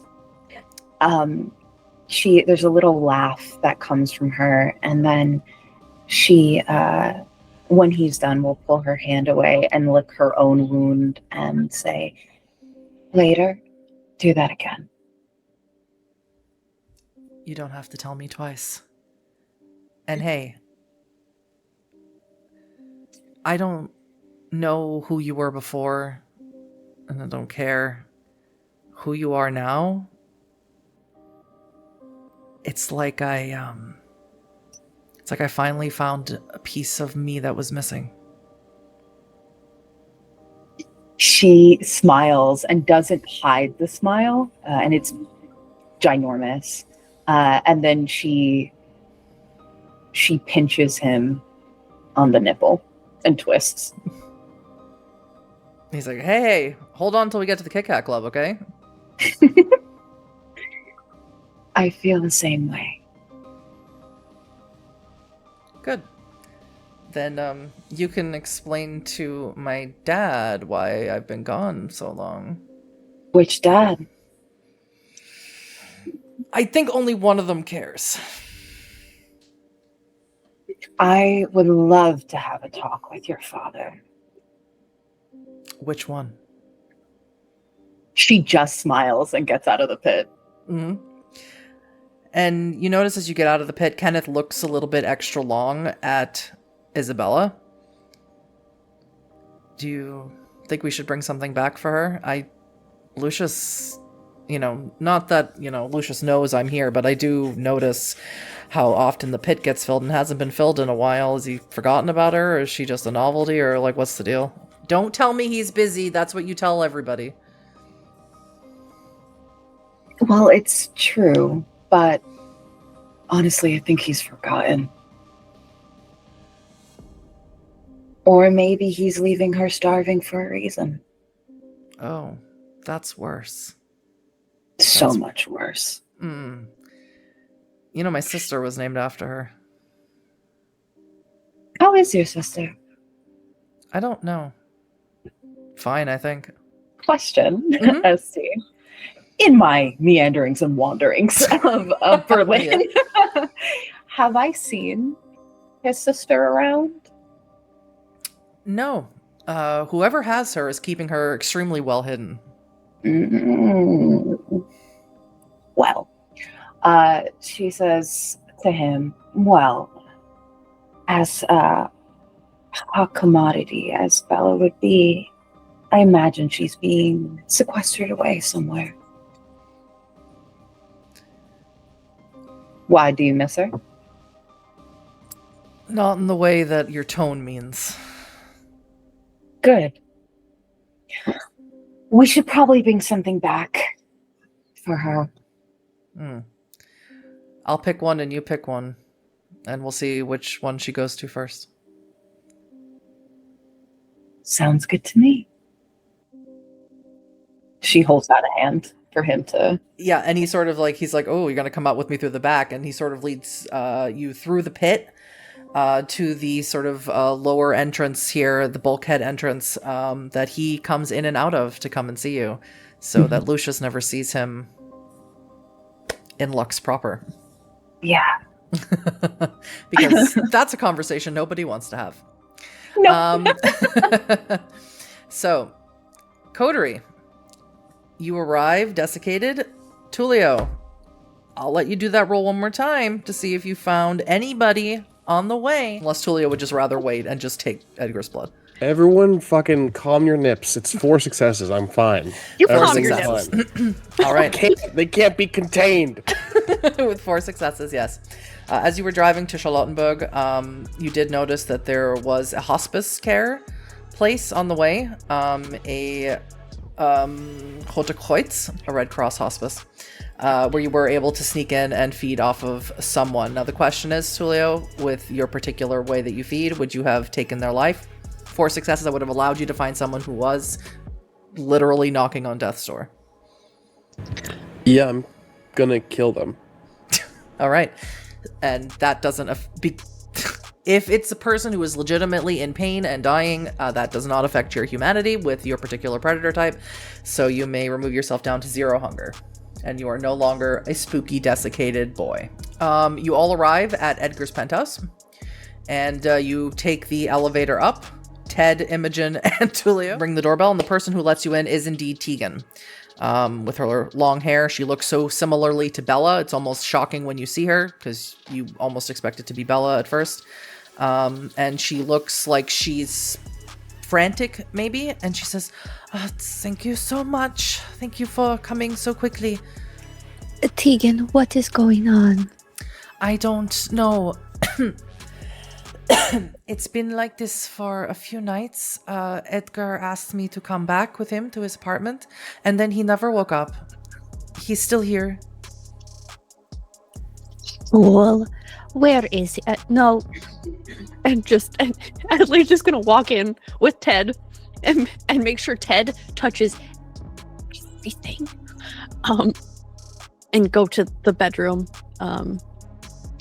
There's a little laugh that comes from her, and then she, when he's done, will pull her hand away and lick her own wound and say, later, do that again. You don't have to tell me twice. And hey, I don't know who you were before, and I don't care who you are now. It's like I finally found a piece of me that was missing. She smiles and doesn't hide the smile, and it's ginormous. And then she pinches him on the nipple and twists. He's like, hey, hold on till we get to the Kit Kat Club, okay? I feel the same way. Good. Then you can explain to my dad why I've been gone so long. Which dad? I think only one of them cares. I would love to have a talk with your father. Which one? She just smiles and gets out of the pit. Mm-hmm. And you notice as you get out of the pit, Kenneth looks a little bit extra long at Isabella. Do you think we should bring something back for her? Lucius, not that, Lucius knows I'm here, but I do notice how often the pit gets filled and hasn't been filled in a while. Has he forgotten about her, or is she just a novelty, or like, what's the deal? Don't tell me he's busy. That's what you tell everybody. Well, it's true, but honestly, I think he's forgotten. Or maybe he's leaving her starving for a reason. Oh, that's worse. So much worse. My sister was named after her. How is your sister? I don't know. Fine, I think. Question, as to in my meanderings and wanderings of Berlin, have I seen his sister around? No. Whoever has her is keeping her extremely well hidden. Well, she says to him, well, as a commodity as Bella would be, I imagine she's being sequestered away somewhere. Why, do you miss her? Not in the way that your tone means. Good. We should probably bring something back for her. I'll pick one and you pick one, and we'll see which one she goes to first. Sounds good to me. She holds out a hand for him to... Yeah, and he's like, oh, you're going to come out with me through the back, and he sort of leads you through the pit to the sort of lower entrance here, the bulkhead entrance that he comes in and out of to come and see you, so that Lucius never sees him in Lux proper. Yeah. Because that's a conversation nobody wants to have. No. So, Coterie, you arrive desiccated. Tullio, I'll let you do that roll one more time to see if you found anybody on the way. Unless Tullio would just rather wait and just take Edgar's blood. Everyone fucking calm your nips. It's 4 successes. I'm fine. You calm Everything's your nips. fine. All right. They can't be contained. With 4 successes, yes. As you were driving to Charlottenburg, you did notice that there was a hospice care place on the way. A Rote Kreuz, a Red Cross hospice, where you were able to sneak in and feed off of someone. Now the question is, Tullio, with your particular way that you feed, would you have taken their life? 4 successes that would have allowed you to find someone who was literally knocking on death's door. Yeah, I'm gonna kill them. All right. And that doesn't... If it's a person who is legitimately in pain and dying, that does not affect your humanity with your particular predator type. So you may remove yourself down to 0 hunger. And you are no longer a spooky, desiccated boy. You all arrive at Edgar's penthouse. And you take the elevator up. Ted, Imogen, and Tullio ring the doorbell. And the person who lets you in is indeed Tegan. With her long hair, she looks so similarly to Bella. It's almost shocking when you see her, because you almost expect it to be Bella at first. And she looks like she's frantic, maybe. And she says, thank you so much. Thank you for coming so quickly. Tegan, what is going on? I don't know. It's been like this for a few nights. Edgar asked me to come back with him to his apartment, and then he never woke up. He's still here. Well, where is he? No. And Adelaide's just gonna walk in with Ted and make sure Ted touches everything. And go to the bedroom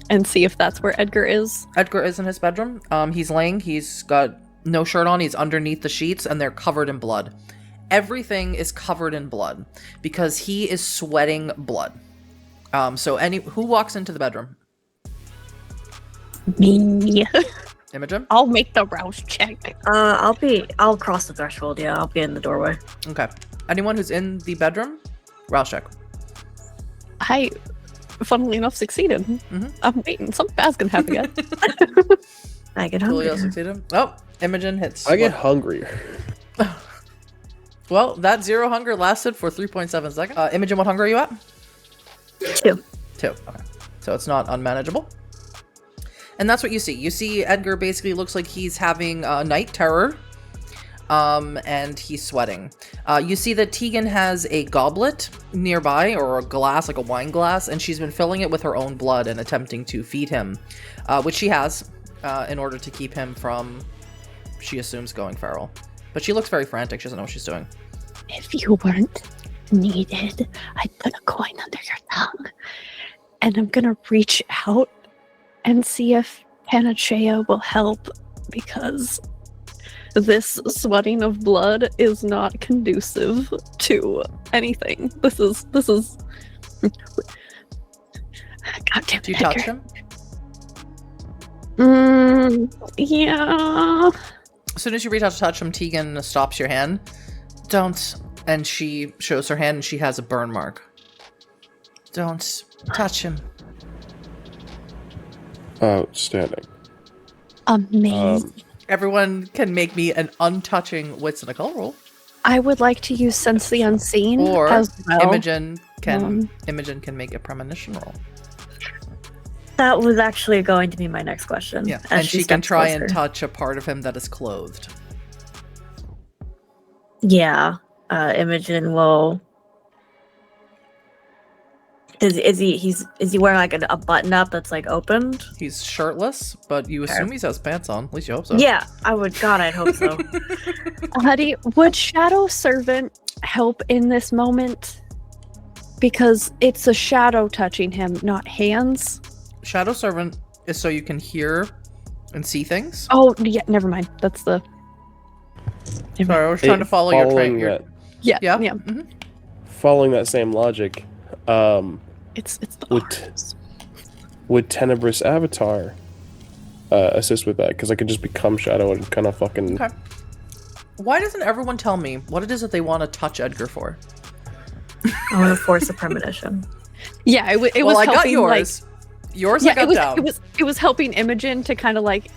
and see if that's where Edgar is. Edgar is in his bedroom. He's laying. He's got no shirt on. He's underneath the sheets, and they're covered in blood. Everything is covered in blood because he is sweating blood So who walks into the bedroom? Me. Imogen? I'll make the rouse check. I'll cross the threshold, yeah. I'll be in the doorway. Okay. Anyone who's in the bedroom? Rouse check. I, funnily enough, succeeded. Mm-hmm. I'm waiting. Something bad's gonna happen again. I get hungry. Tullio succeeded. Oh, Imogen hits. I get hungrier. Well, that 0 hunger lasted for 3.7 seconds. Imogen, what hunger are you at? 2. 2. Okay. So it's not unmanageable. And that's what you see. You see Edgar basically looks like he's having night terror. And he's sweating. You see that Tegan has a goblet nearby, or a glass, like a wine glass, and she's been filling it with her own blood and attempting to feed him, which she has, in order to keep him from, she assumes, going feral. But she looks very frantic. She doesn't know what she's doing. If you weren't needed, I'd put a coin under your tongue. And I'm gonna reach out and see if Panacea will help, because this sweating of blood is not conducive to anything. This is God damn it, Do you touch Edgar. him? Yeah. As soon as you reach out to touch him, Tegan stops your hand. Don't. And she shows her hand and she has a burn mark. Don't touch him. Outstanding. Amazing. Everyone can make me an untouching wits and occult roll. I would like to use Sense the Unseen Or as well. Imogen can make a premonition roll. That was actually going to be my next question. Yeah, as and she can steps try closer. and touch a part of him that is clothed. Yeah. Imogen will. Is he wearing like a button up that's like opened? He's shirtless, but you assume he has pants on. At least you hope so. Yeah, I would. God, I'd hope so. Huddy, would Shadow Servant help in this moment? Because it's a shadow touching him, not hands. Shadow Servant is so you can hear and see things. Oh, yeah, never mind. That's the... Sorry, I was trying to follow your train. Yeah. Yeah. Mhm. Following that same logic, It's the Would- arms. would Tenebrous Avatar assist with that? Because I could just become Shadow and kind of fucking... Okay. Why doesn't everyone tell me what it is that they want to touch Edgar for? I want to force a premonition. Yeah, it was Well, I got helping, yours. Yours I yeah, got down. it was helping Imogen to kind of like,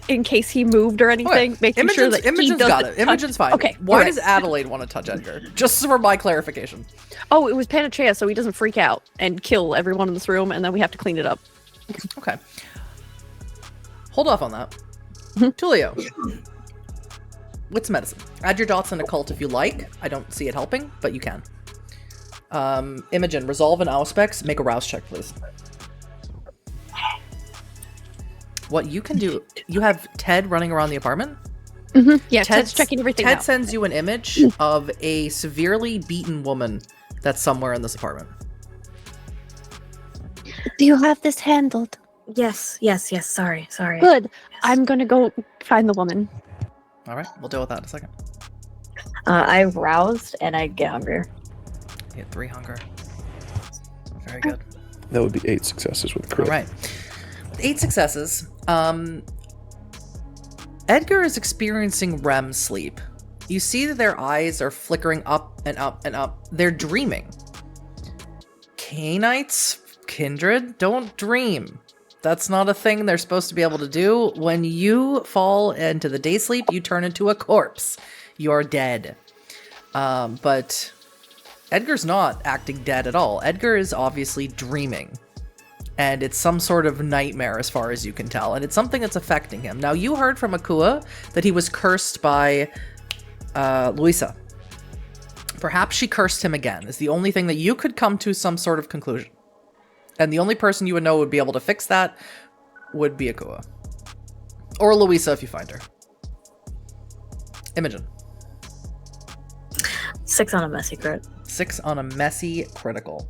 in case he moved or anything, making sure that he Imogen's doesn't got it. touch- Imogen's fine. Okay, Why alright. does Adelaide want to touch Edgar? Just for my clarification. Oh, it was Panacea, so he doesn't freak out and kill everyone in this room, and then we have to clean it up. Okay. Hold off on that. Tullio. Wits medicine. Add your dots in occult if you like. I don't see it helping, but you can. Imogen, resolve and auspex. Make a rouse check, please. What you can do, you have Ted running around the apartment. Yeah, Ted's checking everything Ted out. sends you an image of a severely beaten woman that's somewhere in this apartment. Do you have this handled? Yes. Sorry. Good. I'm gonna go find the woman. All right, we'll deal with that in a second. I roused and I get hungrier. You get 3 hunger. Very good. That would be 8 successes with All crit. right. 8 successes. Edgar is experiencing REM sleep. You see that their eyes are flickering up and up and up. They're dreaming. Canites, Kindred, don't dream. That's not a thing they're supposed to be able to do. When you fall into the day sleep, you turn into a corpse. You're dead. But Edgar's not acting dead at all. Edgar is obviously dreaming. And it's some sort of nightmare as far as you can tell. And it's something that's affecting him. Now, you heard from Akua that he was cursed by Luisa. Perhaps she cursed him again, is the only thing that you could come to some sort of conclusion. And the only person you would know would be able to fix that would be Akua. Or Luisa if you find her. Imogen. 6 on a messy crit. 6 on a messy critical.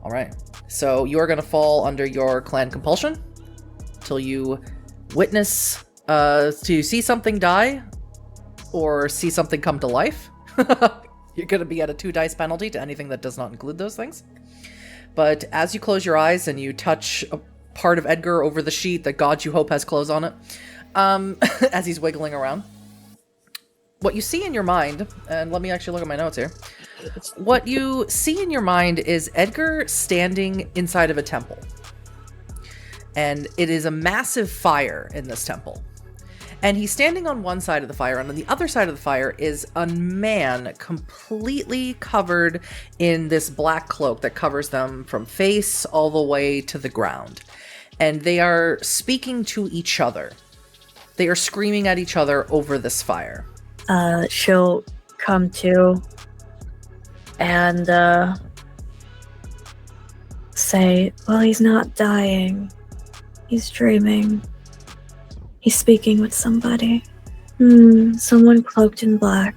All right. So you are going to fall under your clan compulsion till you witness, to see something die or see something come to life. You're going to be at a 2 dice penalty to anything that does not include those things. But as you close your eyes and you touch a part of Edgar over the sheet that God you hope has clothes on it, as he's wiggling around, what you see in your mind, and let me actually look at my notes here. What you see in your mind is Edgar standing inside of a temple. And it is a massive fire in this temple. And he's standing on one side of the fire, and on the other side of the fire is a man completely covered in this black cloak that covers them from face all the way to the ground. And they are speaking to each other. They are screaming at each other over this fire. She'll come to and say, well, he's not dying. He's dreaming. He's speaking with somebody. Someone cloaked in black.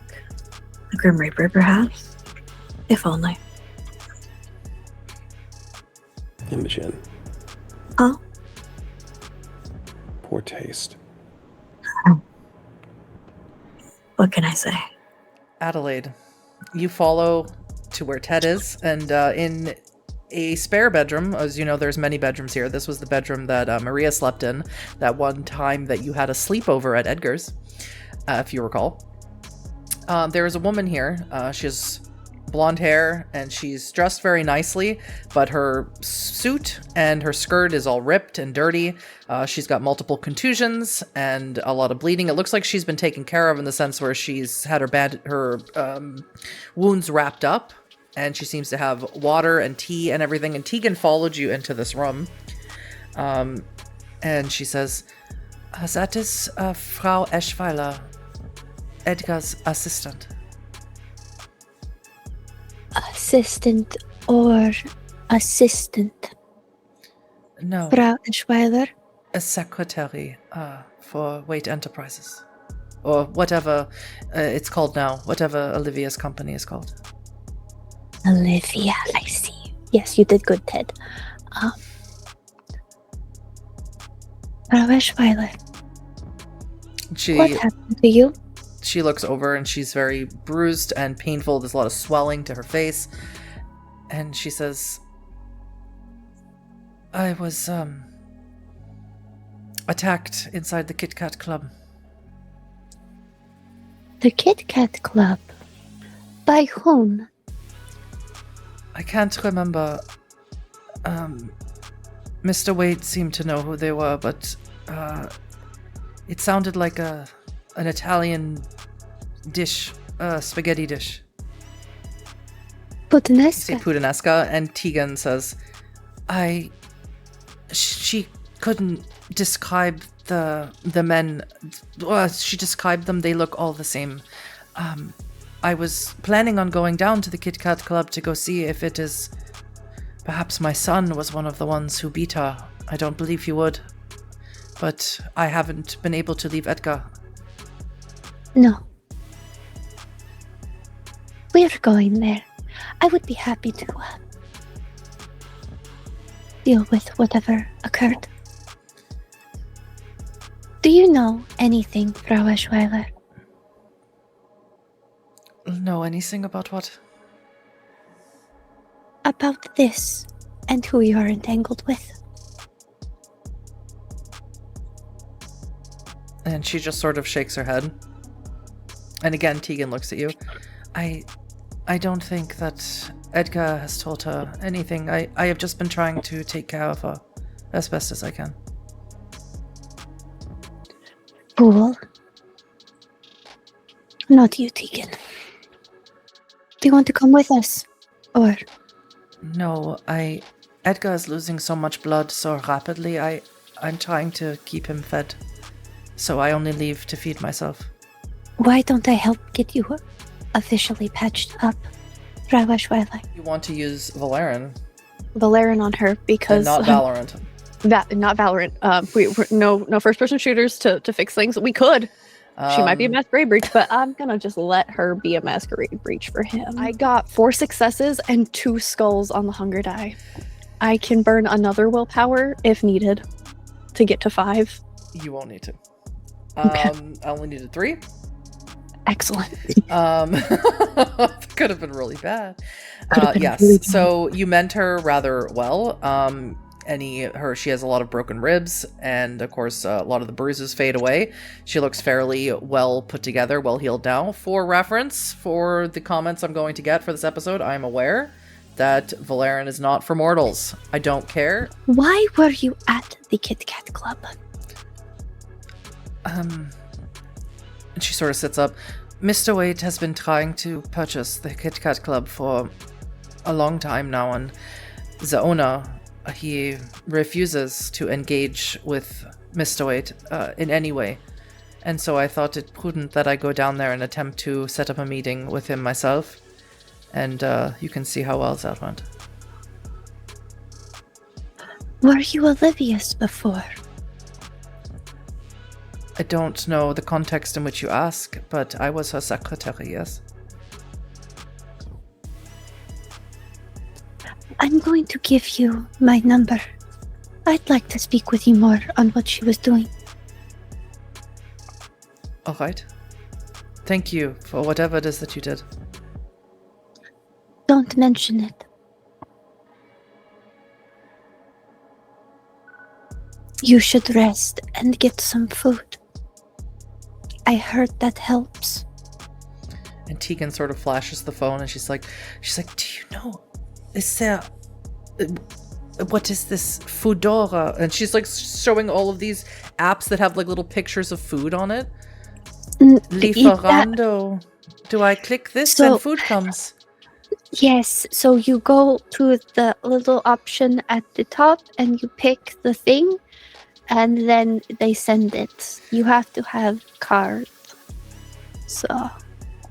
A Grim Reaper, perhaps? If only. Imogen. Huh? Poor taste. What can I say? Adelaide, you follow to where Ted is, and in a spare bedroom, as you know, there's many bedrooms here. This was the bedroom that Maria slept in that one time that you had a sleepover at Edgar's, if you recall. There is a woman here. She has blonde hair, and she's dressed very nicely, but her suit and her skirt is all ripped and dirty. She's got multiple contusions and a lot of bleeding. It looks like she's been taken care of in the sense where she's had her wounds wrapped up, and she seems to have water and tea and everything. And Tegan followed you into this room, and she says, "That is Frau Eschweiler, Edgar's assistant." Assistant or assistant? No, Frau Eschweiler? a secretary for Wait Enterprises. Or whatever it's called now. Whatever Olivia's company is called. Olivia, I see. Yes, you did good, Ted. Frau Eschweiler, what happened to you? She looks over and she's very bruised and painful. There's a lot of swelling to her face. And she says, I was attacked inside the Kit Kat Club. The Kit Kat Club? By whom? I can't remember. Mr. Wade seemed to know who they were, but it sounded like an Italian dish, spaghetti dish. Puttanesca? Say puttanesca, and Tegan says, she couldn't describe the men. She described them, they look all the same. I was planning on going down to the Kit Kat Club to go see if it is... Perhaps my son was one of the ones who beat her. I don't believe he would. But I haven't been able to leave Edgar. No. We're going there. I would be happy to deal with whatever occurred. Do you know anything, Frau Eschweiler? Know anything about what? About this and who you are entangled with. And she just sort of shakes her head. And again, Tegan looks at you. I don't think that Edgar has told her anything. I have just been trying to take care of her as best as I can. Fool. Not you, Tegan. Do you want to come with us? Or... No, Edgar is losing so much blood so rapidly. I'm trying to keep him fed. So I only leave to feed myself. Why don't I help get you officially patched up, Frau Eschweiler? You want to use Valerian. Valerian on her because... And not Valorant. Not Valorant. We're no first-person shooters to fix things. We could. She might be a masquerade breach, but I'm gonna just let her be a masquerade breach for him. I got 4 successes and 2 skulls on the hunger die. I can burn another willpower if needed to get to 5. You won't need to. Okay. I only needed 3. Excellent. Could have been really bad. Could have been Yes. really bad. So you meant her rather well. She has a lot of broken ribs, and of course, a lot of the bruises fade away. She looks fairly well put together, well healed now. For reference, for the comments I'm going to get for this episode, I am aware that Valerian is not for mortals. I don't care. Why were you at the Kit Kat Club? And she sort of sits up. Mr. Wade has been trying to purchase the Kit Kat Club for a long time now, and the owner, he refuses to engage with Mr. Wade in any way. And so I thought it prudent that I go down there and attempt to set up a meeting with him myself. And you can see how well that went. Were you oblivious before? I don't know the context in which you ask, but I was her secretary, yes. I'm going to give you my number. I'd like to speak with you more on what she was doing. All right. Thank you for whatever it is that you did. Don't mention it. You should rest and get some food. I heard that helps. And Tegan sort of flashes the phone, and she's like, do you know, is there, what is this, Foodora? And she's like showing all of these apps that have like little pictures of food on it. Lieferando. Do I click this and food comes? Yes, so you go to the little option at the top and you pick the thing, and then they send it. You have to have cards. So.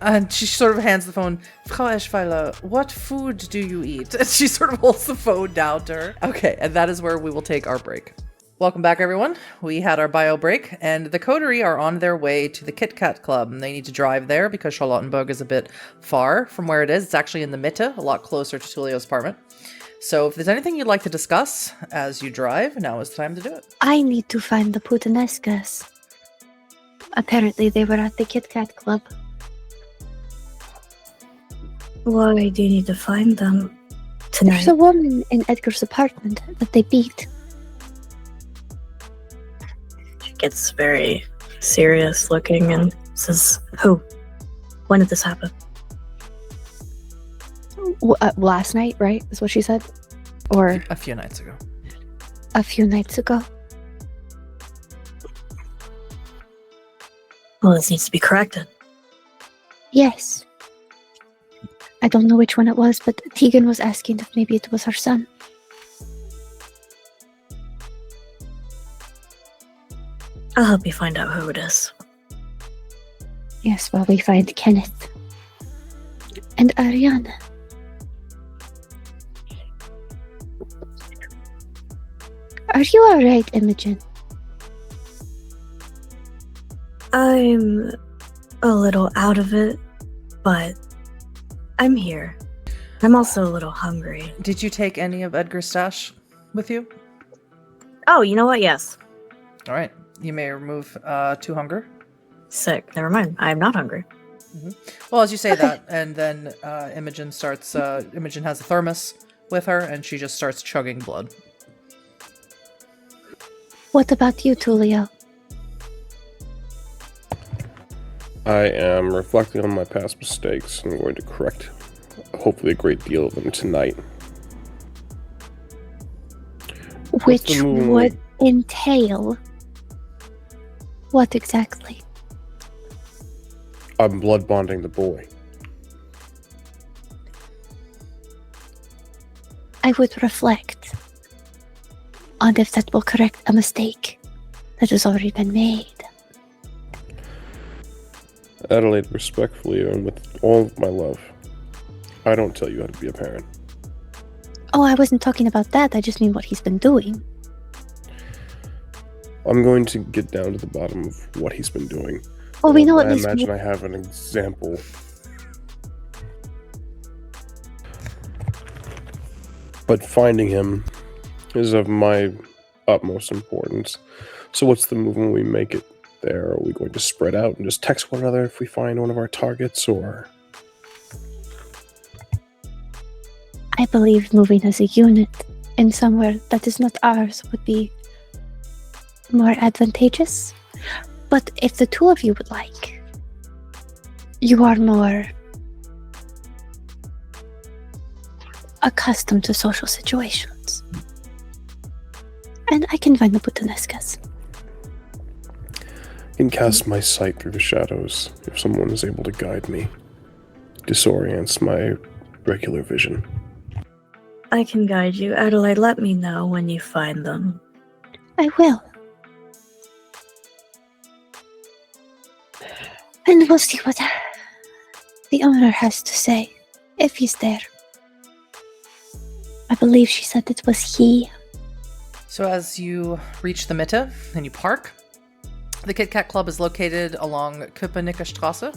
And she sort of hands the phone. Frau Eschweiler, what food do you eat? And she sort of holds the phone down to her. Okay, and that is where we will take our break. Welcome back, everyone. We had our bio break, and the Coterie are on their way to the Kit Kat Club, and they need to drive there because Charlottenburg is a bit far from where it is. It's actually in the Mitte, a lot closer to Tullio's apartment. So if there's anything you'd like to discuss as you drive, now is the time to do it. I need to find the Putanescas. Apparently they were at the Kit Kat Club. Why do you need to find them tonight? There's a woman in Edgar's apartment that they beat. She gets very serious looking and says, "Who? When did this happen?" Last night, right? Is what she said? Or A few nights ago. A few nights ago. Well, this needs to be corrected. Yes. I don't know which one it was, but Tegan was asking if maybe it was her son. I'll help you find out who it is. Yes, while we find Kenneth. And Arianna. Are you alright, Imogen? I'm a little out of it, but I'm here. I'm also a little hungry. Did you take any of Edgar's stash with you? Oh, you know what? Yes. All right. You may remove 2 hunger. Sick. Never mind. I'm not hungry. Well, as you say Okay. that, and then Imogen starts. Imogen has a thermos with her, and she just starts chugging blood. What about you, Tullio? I am reflecting on my past mistakes and going to correct, hopefully, a great deal of them tonight. Which moon? would entail... What exactly? I'm blood bonding the boy. I would reflect on if that will correct a mistake that has already been made. Adelaide, respectfully and with all of my love, I don't tell you how to be a parent. Oh, I wasn't talking about that. I just mean what he's been doing. I'm going to get down to the bottom of what he's been doing. Well, we know I at least... imagine I have an example. But finding him is of my utmost importance. So what's the move when we make it? there? Are we going to spread out and just text one another if we find one of our targets, or? I believe moving as a unit in somewhere that is not ours would be more advantageous. But if the two of you would like, you are more accustomed to social situations. And I can find the Putanescas. I can cast my sight through the shadows if someone is able to guide me. Disorients my regular vision. I can guide you. Adelaide, let me know when you find them. I will. And we'll see what the owner has to say, if he's there. I believe she said it was he. So as you reach the Mitte and you park, the Kit Kat Club is located along Köpenicker Straße.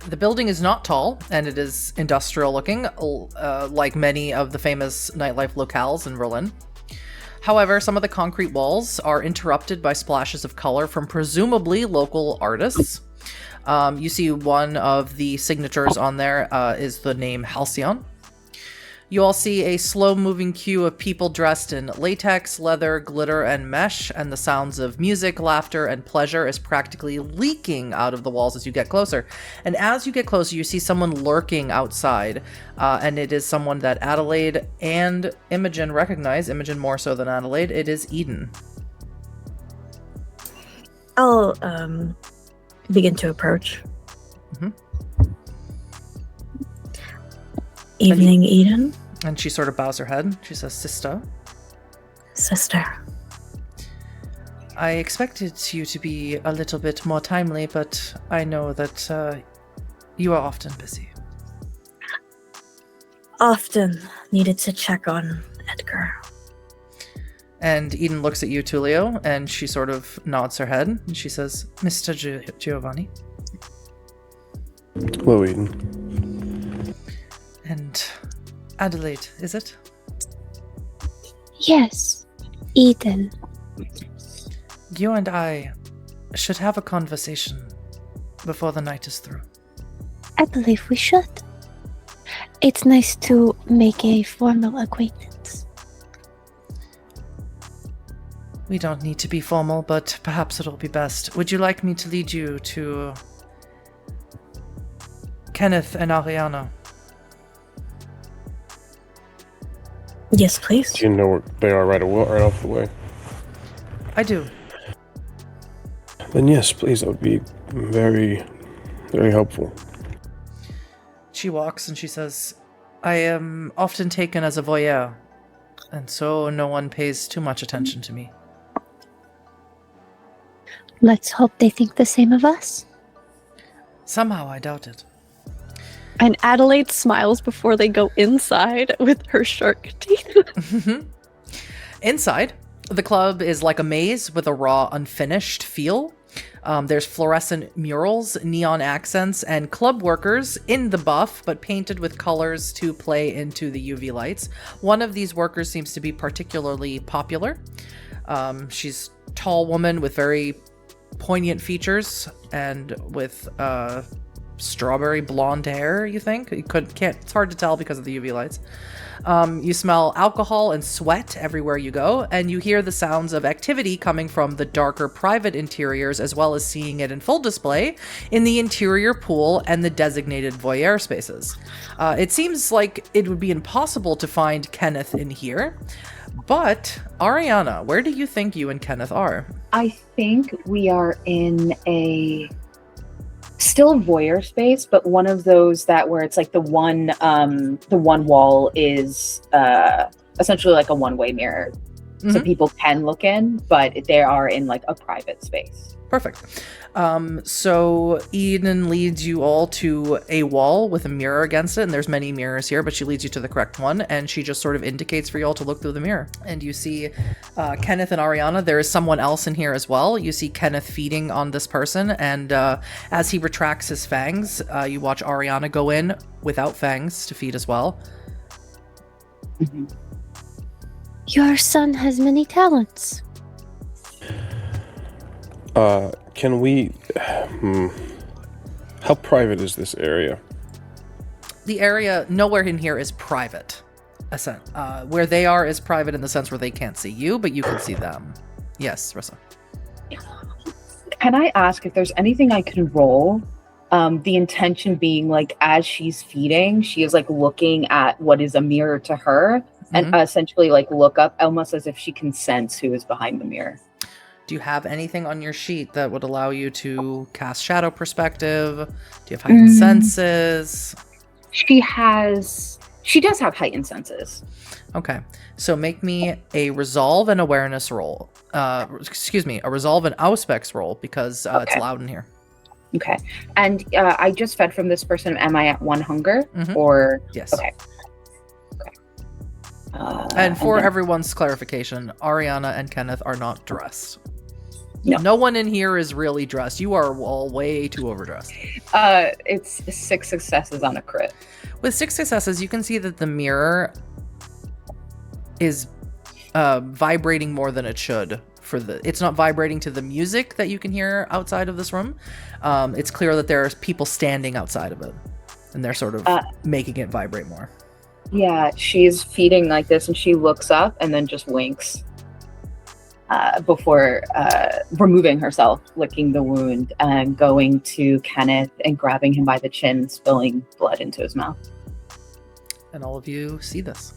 The building is not tall, and it is industrial looking, like many of the famous nightlife locales in Berlin. However, some of the concrete walls are interrupted by splashes of color from presumably local artists. You see one of the signatures on there is the name Halcyon. You all see a slow-moving queue of people dressed in latex, leather, glitter, and mesh, and the sounds of music, laughter, and pleasure is practically leaking out of the walls as you get closer. And as you get closer, you see someone lurking outside, and it is someone that Adelaide and Imogen recognize. Imogen more so than Adelaide. It is Eden. I'll begin to approach. Mhm. Evening, Eden. And she sort of bows her head. She says, "Sister." Sister. I expected you to be a little bit more timely, but I know that you are often busy. Often needed to check on Edgar. And Eden looks at you, Tullio, and she sort of nods her head, and she says, "Mr. Giovanni." Hello, Eden. And Adelaide, is it? Yes, Eden. You and I should have a conversation before the night is through. I believe we should. It's nice to make a formal acquaintance. We don't need to be formal, but perhaps it'll be best. Would you like me to lead you to Kenneth and Arianna? Yes, please. Do you know where they are right off the way? I do. Then yes, please. That would be very, very helpful. She walks and she says, "I am often taken as a voyeur, and so no one pays too much attention to me." Let's hope they think the same of us. Somehow I doubt it. And Adelaide smiles before they go inside with her shark teeth. Inside, the club is like a maze with a raw, unfinished feel. There's fluorescent murals, neon accents, and club workers in the buff, but painted with colors to play into the UV lights. One of these workers seems to be particularly popular. She's a tall woman with very poignant features and with strawberry blonde hair, you think? It's hard to tell because of the UV lights. You smell alcohol and sweat everywhere you go, and you hear the sounds of activity coming from the darker private interiors, as well as seeing it in full display in the interior pool and the designated voyeur spaces. It seems like it would be impossible to find Kenneth in here, but Arianna, where do you think you and Kenneth are? I think we are in a still voyeur space, but one of those that where it's like the one wall is essentially like a one-way mirror. So people can look in, but they are in like a private space. Perfect. So Eden leads you all to a wall with a mirror against it, and there's many mirrors here, but she leads you to the correct one, and she just sort of indicates for you all to look through the mirror. And you see Kenneth and Arianna. There is someone else in here as well. You see Kenneth feeding on this person, and as he retracts his fangs, you watch Arianna go in without fangs to feed as well. Your son has many talents. Can we... How private is this area? The area nowhere in here is private. Where they are is private in the sense where they can't see you, but you can see them. Yes, Rissa. Can I ask if there's anything I can roll? The intention being, like, as she's feeding, she is, like, looking at what is a mirror to her and essentially, like, look up almost as if she can sense who is behind the mirror. Do you have anything on your sheet that would allow you to cast shadow perspective? Do you have heightened senses? She does have heightened senses. Okay, so make me a resolve and awareness roll. A resolve and auspex roll, because it's loud in here. Okay. And I just fed from this person. Am I at 1 hunger? Or... Yes. Okay. And for everyone's clarification, Arianna and Kenneth are not dressed. No. No one in here is really dressed. You are all way too overdressed. It's 6 successes on a crit. With 6 successes, you can see that the mirror is vibrating more than it should. It's not vibrating to the music that you can hear outside of this room. It's clear that there's people standing outside of it, and they're sort of making it vibrate more. Yeah, she's feeding like this, and she looks up and then just winks before removing herself, licking the wound, and going to Kenneth and grabbing him by the chin, spilling blood into his mouth. And all of you see this.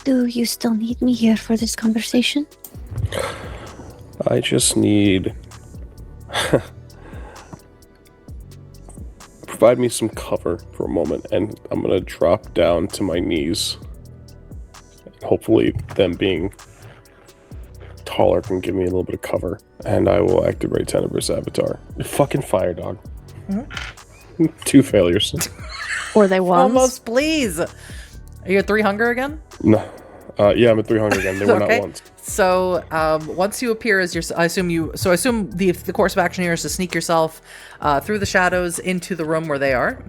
Do you still need me here for this conversation? I just need... Provide me some cover for a moment, and I'm going to drop down to my knees. Hopefully them being taller can give me a little bit of cover, and I will activate Tenebrous Avatar. Fucking fire, dog. 2 failures. Or they won. Almost, please. Are you at 3 hunger again? No. Yeah, I'm at 3 hunger again. They were Okay. not once. So once you appear as I assume the course of action here is to sneak yourself through the shadows into the room where they are.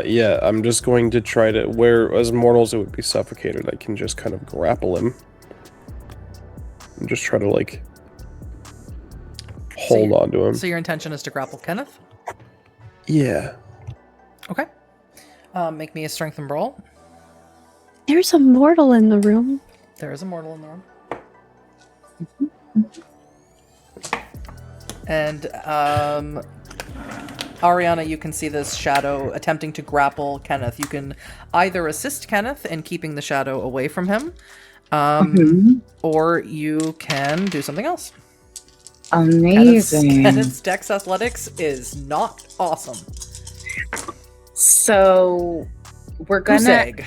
Yeah, I'm just going to try to, where as mortals it would be suffocated, I can just kind of grapple him. And just try to, like, hold on to him. So your intention is to grapple Kenneth? Yeah. Okay. Make me a strength and brawl. There's a mortal in the room. There is a mortal in the room. And Arianna, you can see this shadow attempting to grapple Kenneth. You can either assist Kenneth in keeping the shadow away from him, or you can do something else. Amazing. Kenneth's Dex Athletics is not awesome. So we're gonna Goose egg.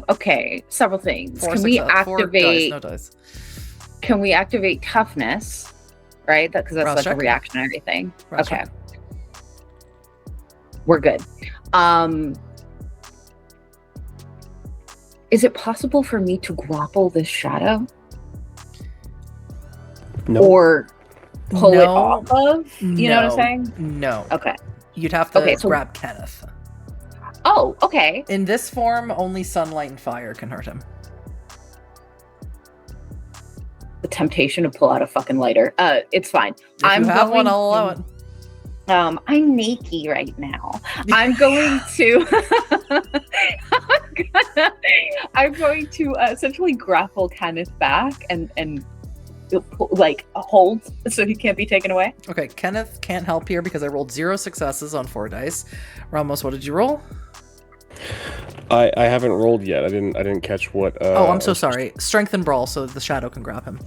okay, several things. 4 Can we success- 4 activate? dice, no dice. Can we activate toughness? Right, because that's Rouse like check. a reactionary thing. Rouse Okay, check. we're good. Is it possible for me to grapple this shadow No. or pull it No. off of? You know what I'm No. saying? No. Okay. You'd have to Okay, so- grab Kenneth. Oh, okay. In this form, only sunlight and fire can hurt him. The temptation to pull out a fucking lighter. It's fine. If you have one, I'll allow it. I'm naked right now. I'm going to I'm going to essentially grapple Kenneth back and like hold so he can't be taken away. Okay, Kenneth can't help here because I rolled 0 successes on 4 dice. Ramos, what did you roll? I haven't rolled yet. I didn't catch what. Oh, I'm so sorry. Strength and brawl, so the shadow can grab him.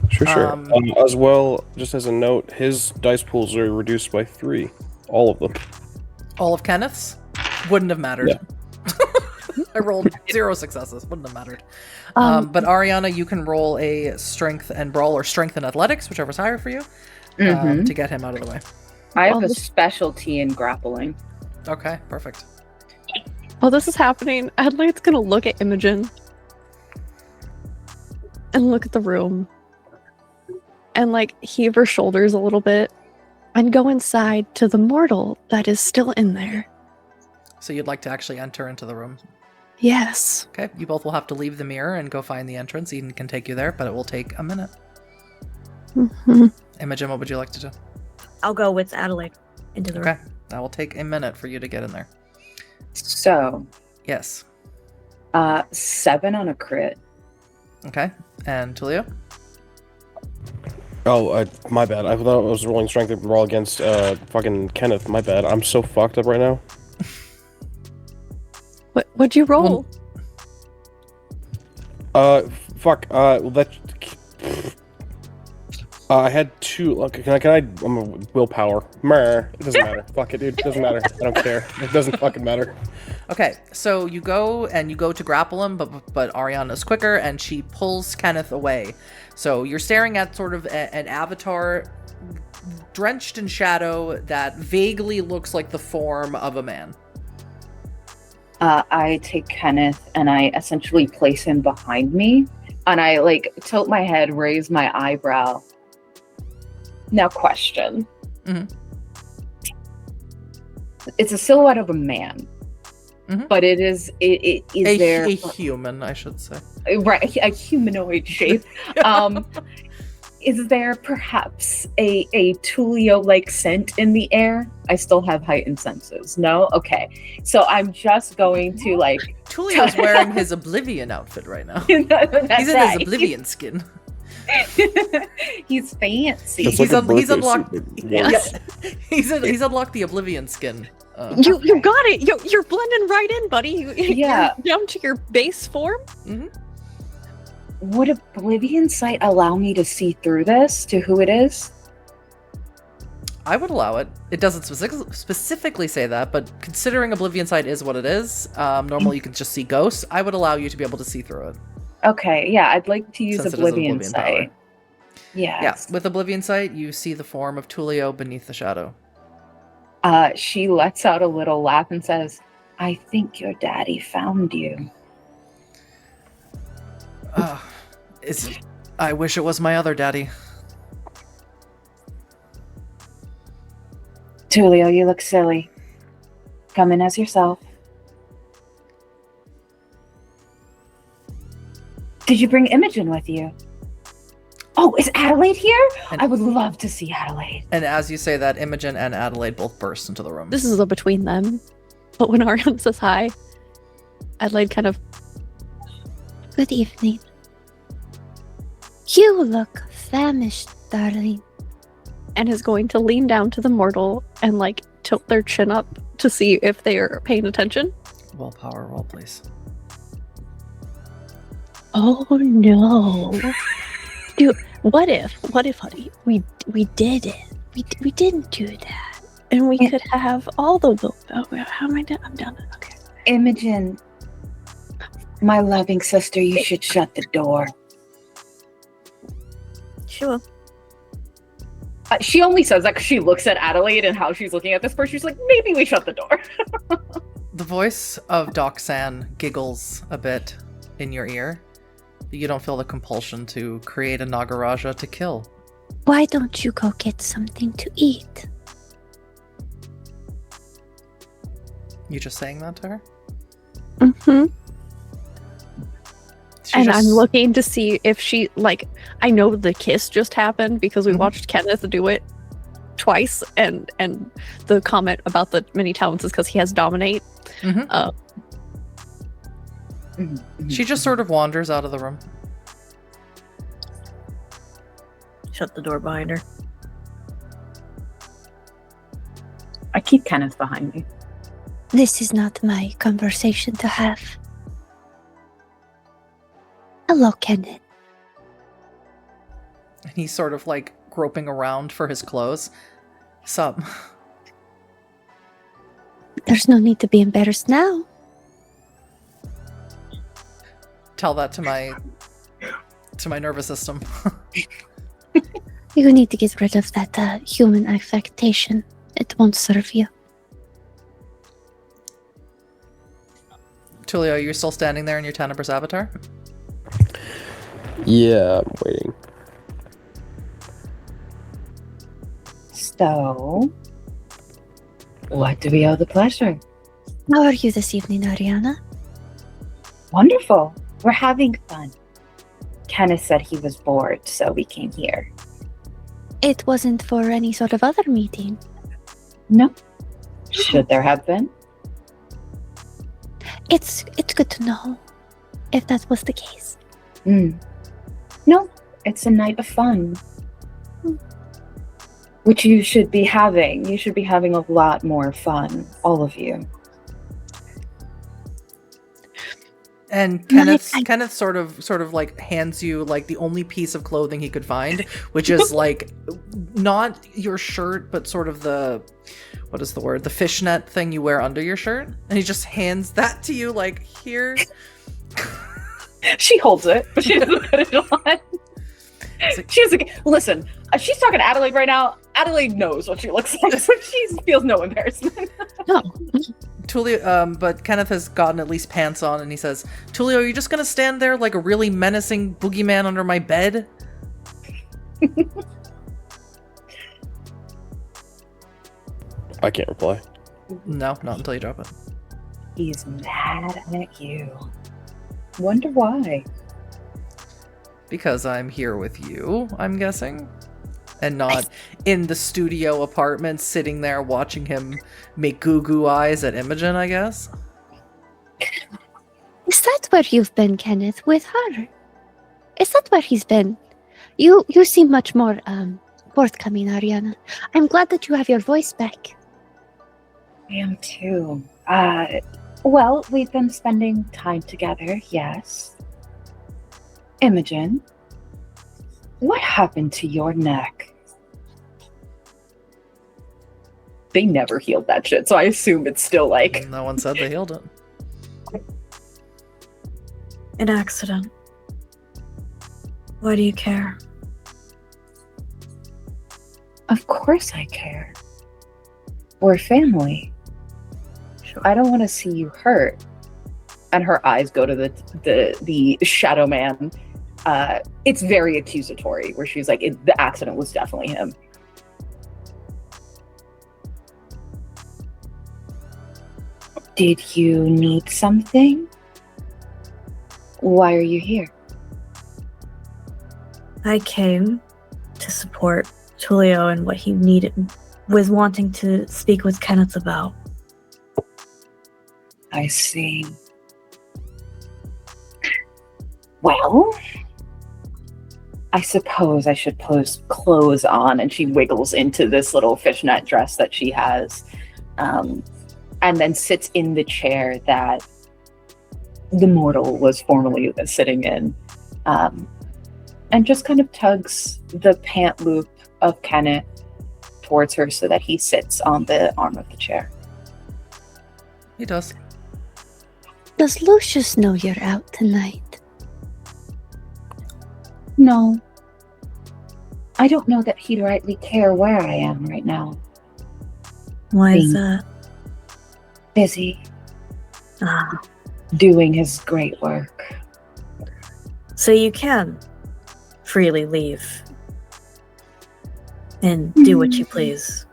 Sure. As well, just as a note, his dice pools are reduced by 3. All of them. All of Kenneth's wouldn't have mattered. Yeah. I rolled 0 successes. Wouldn't have mattered. But Arianna, you can roll a strength and brawl or strength and athletics, whichever's higher for you, to get him out of the way. I have a specialty in grappling. Okay, perfect. While this is happening, Adelaide's gonna look at Imogen and look at the room and like heave her shoulders a little bit and go inside to the mortal that is still in there. So you'd like to actually enter into the room? Yes. Okay, you both will have to leave the mirror and go find the entrance. Eden can take you there, but it will take a minute. Mm-hmm. Imogen, what would you like to do? I'll go with Adelaide into the room. Okay, that will take a minute for you to get in there. So, Yes. 7 on a crit. Okay, and Tullio? Oh, my bad. I thought I was rolling strength and roll against fucking Kenneth. My bad. I'm so fucked up right now. What'd you roll? Fuck. Well, that. I had 2. Can I? I'm a willpower. It doesn't matter. Fuck it, dude. It doesn't matter. I don't care. It doesn't fucking matter. Okay, so you go to grapple him, but Arianna's quicker, and she pulls Kenneth away. So you're staring at sort of an avatar drenched in shadow that vaguely looks like the form of a man. I take Kenneth and I essentially place him behind me, and I tilt my head, raise my eyebrow. Now, question. Mm-hmm. It's a silhouette of a man, but it is there a human, I should say. Right, a humanoid shape. Is there perhaps a Tullio-like scent in the air? I still have heightened senses. No? Okay. So I'm just going to Tullio's wearing his Oblivion outfit right now. He's in his Oblivion skin. He's fancy. That's He's like a birthday unlocked. suit that Yes. works. He's unlocked the Oblivion skin. You got it. You're blending right in, buddy. Yeah. You're down to your base form. Mm-hmm. Would Oblivion Sight allow me to see through this to who it is? I would allow it. It doesn't specifically say that, but considering Oblivion Sight is what it is, normally you can just see ghosts. I would allow you to be able to see through it. Okay, yeah, I'd like to use Since it is Oblivion Oblivion Sight. power. Yes. Yeah, with Oblivion Sight, you see the form of Tullio beneath the shadow. She lets out a little laugh and says, "I think your daddy found you." I wish it was my other daddy. Tullio, you look silly. Come in as yourself. Did you bring Imogen with you? Oh, is Adelaide here? I would love to see Adelaide. And as you say that, Imogen and Adelaide both burst into the room. This is a between them. But when Arianna says hi, Adelaide kind of... Good evening. You look famished, darling. and is going to lean down to the mortal and tilt their chin up to see if they are paying attention. Willpower roll, please. Oh no. Dude, what if Huddy, we did it. We didn't do that. And we could have all the willpower. How am I done? I'm done. Okay. Imogen, my loving sister, you should shut the door. Sure. She only says that because she looks at Adelaide and how she's looking at this person. She's like, maybe we shut the door. The voice of Doc San giggles a bit in your ear. You don't feel the compulsion to create a Nagaraja to kill. Why don't you go get something to eat? You just saying that to her? Mm-hmm. She I'm looking to see if she, I know the kiss just happened because we watched Kenneth do it twice, and the comment about the many talents is because he has dominate. She just sort of wanders out of the room. Shut the door behind her. I keep Kenneth behind me. This is not my conversation to have. Hello, Kenneth. And he's sort of groping around for his clothes. Sup? There's no need to be embarrassed now. Tell that to my nervous system. You need to get rid of that human affectation. It won't serve you. Tullio, you're still standing there in your Tenebris avatar? Yeah, I'm waiting. So, what do we owe the pleasure? How are you this evening, Arianna? Wonderful. We're having fun. Kenneth said he was bored, so we came here. It wasn't for any sort of other meeting. No. Should there have been? It's good to know if that was the case. No, it's a night of fun. Which you should be having. You should be having a lot more fun, all of you. And Kenneth sort of like hands you like the only piece of clothing he could find, which is like not your shirt, but sort of the, what is the word? The fishnet thing you wear under your shirt. And he just hands that to you like, here. She holds it, but she doesn't put it on. She's like, listen, she's talking to Adelaide right now. Adelaide knows what she looks like, so she feels no embarrassment. No. Tullio, but Kenneth has gotten at least pants on, and he says, Tullio, are you just gonna stand there like a really menacing boogeyman under my bed? I can't reply. No, not until you drop it. He's mad at you. Wonder why. Because I'm here with you, I'm guessing. And not in the studio apartment sitting there watching him make goo-goo eyes at Imogen, I guess. Is that where you've been, Kenneth, with her? Is that where he's been? You seem much more forthcoming, Arianna. I'm glad that you have your voice back. I am too. Well, we've been spending time together, yes. Imogen, what happened to your neck? They never healed that shit, so I assume it's still like... No one said they healed it. An accident. Why do you care? Of course I care. We're family. Sure. I don't want to see you hurt. And her eyes go to the shadow man. It's very accusatory, where she's like, the accident was definitely him. Did you need something? Why are you here? I came to support Tullio and what he needed, was wanting to speak with Kenneth about. I see. Well, I suppose I should put clothes on, and she wiggles into this little fishnet dress that she has, and then sits in the chair that the mortal was formerly sitting in, and just kind of tugs the pant loop of Kenneth towards her so that he sits on the arm of the chair. He does. Does Lucius know you're out tonight? No. I don't know that he'd rightly care where I am right now. Why is that? Busy. Ah. Doing his great work. So you can freely leave and do what you please.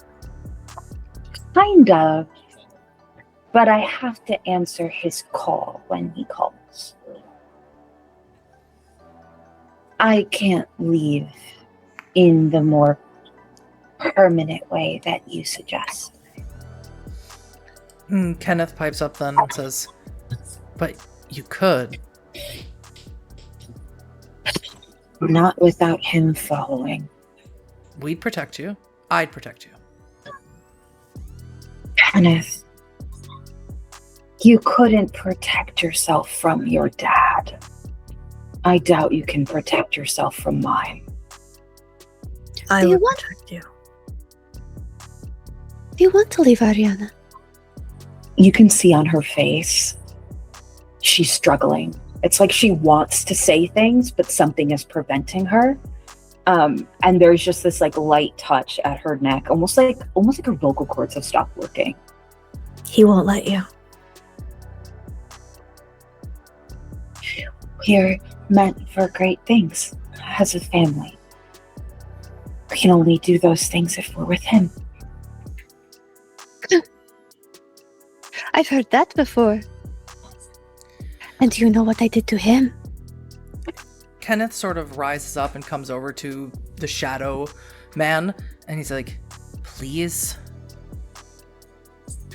Kind of. But I have to answer his call when he calls. I can't leave in the more permanent way that you suggest. Kenneth pipes up then and says, but you could. Not without him following. We'd protect you. I'd protect you. Kenneth, you couldn't protect yourself from your dad. I doubt you can protect yourself from mine. I Do you will want- protect you. Do you want to leave, Arianna? You can see on her face, she's struggling. It's like she wants to say things, but something is preventing her. And there's just this like light touch at her neck, almost like her vocal cords have stopped working. He won't let you. We're meant for great things as a family. We can only do those things if we're with him. I've heard that before. And do you know what I did to him? Kenneth sort of rises up and comes over to the shadow man, and he's like, please?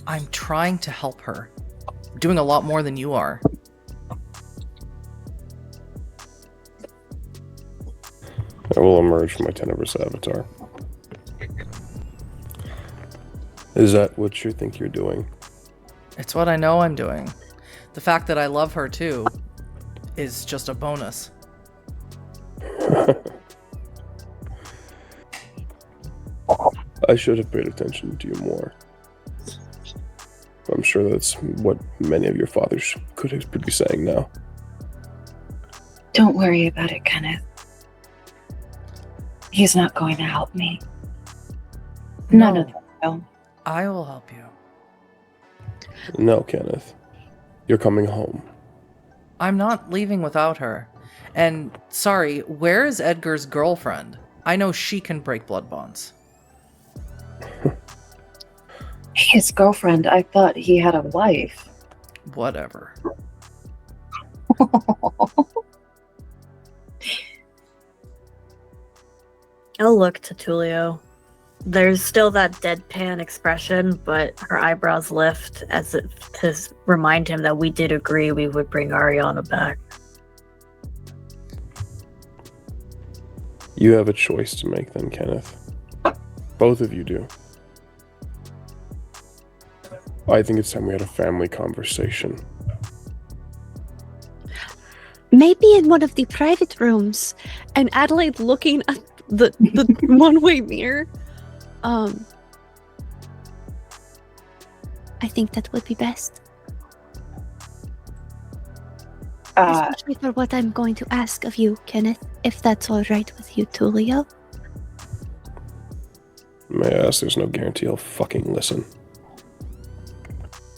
I'm trying to help her. I'm doing a lot more than you are. I will emerge from my tenebrous avatar. Is that what you think you're doing? It's what I know I'm doing. The fact that I love her too is just a bonus. I should have paid attention to you more. I'm sure that's what many of your fathers could be saying now. Don't worry about it, Kenneth. He's not going to help me. None of them will. I will help you. No, Kenneth. You're coming home. I'm not leaving without her. And, sorry, where is Edgar's girlfriend? I know she can break blood bonds. His girlfriend, I thought he had a wife. Whatever. I'll look to Tullio. There's still that deadpan expression, but her eyebrows lift as if to remind him that we did agree we would bring Arianna back. You have a choice to make then, Kenneth. Both of you do. I think it's time we had a family conversation. Maybe in one of the private rooms. And Adelaide looking at the one-way mirror. I think that would be best. Uh, Especially for what I'm going to ask of you, Kenneth, if that's all right with you, Tullio. May I ask, there's no guarantee I'll fucking listen.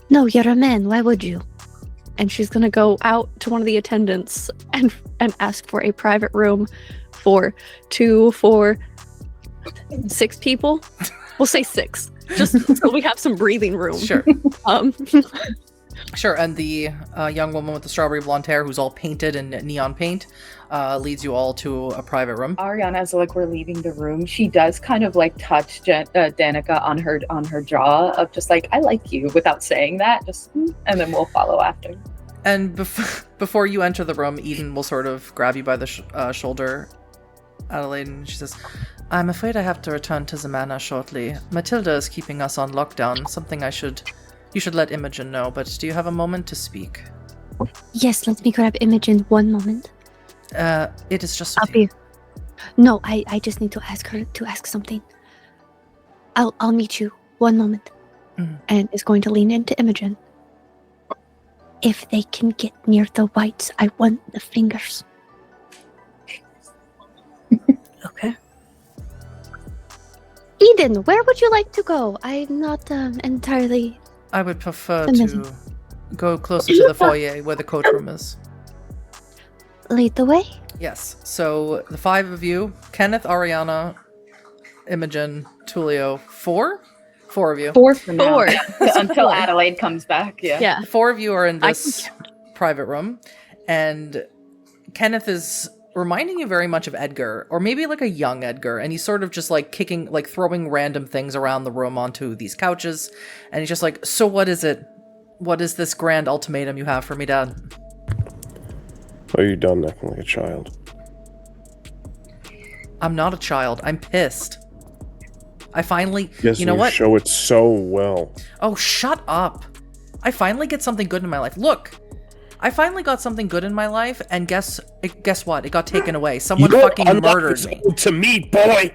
No, you're a man. Why would you? And she's gonna go out to one of the attendants and ask for a private room for 6 people. We'll say 6, just so we have some breathing room. Sure. Um, Sure, and the young woman with the strawberry blonde hair who's all painted in neon paint leads you all to a private room. Arianna, as like we're leaving the room, she does kind of like touch Danica on her jaw of just like, I like you, without saying that, just, and then we'll follow after. And before you enter the room, Eden will sort of grab you by the shoulder, Adelaide, and she says, I'm afraid I have to return to Zamana shortly. Matilda is keeping us on lockdown, something you should let Imogen know, but do you have a moment to speak? Yes, let me grab Imogen 1 moment. It is just I'll with you. be... No, I just need to ask her to ask something. I'll meet you 1 moment. and is going to lean into Imogen. If they can get near the whites, I want the fingers. Okay. Eden, where would you like to go? I'm not entirely... I would prefer Amazing. to go closer to the foyer where the coat room is. Lead the way? Yes. So the 5 of you, Kenneth, Arianna, Imogen, Tullio, 4? 4 of you. 4 for now. 4. Until Adelaide comes back, yeah. Yeah. 4 of you are in I this private room, and Kenneth is reminding you very much of Edgar, or maybe like a young Edgar, and he's sort of just like kicking, like throwing random things around the room onto these couches, and he's just like, so what is it? What is this grand ultimatum you have for me, Dad? Are you done acting like a child? I'm not a child. I'm pissed. I finally, Yes, you know what? show it so well. Oh, shut up. I finally get something good in my life. Look, I finally got something good in my life, and guess what? It got taken away. Someone fucking murdered me. To me, boy.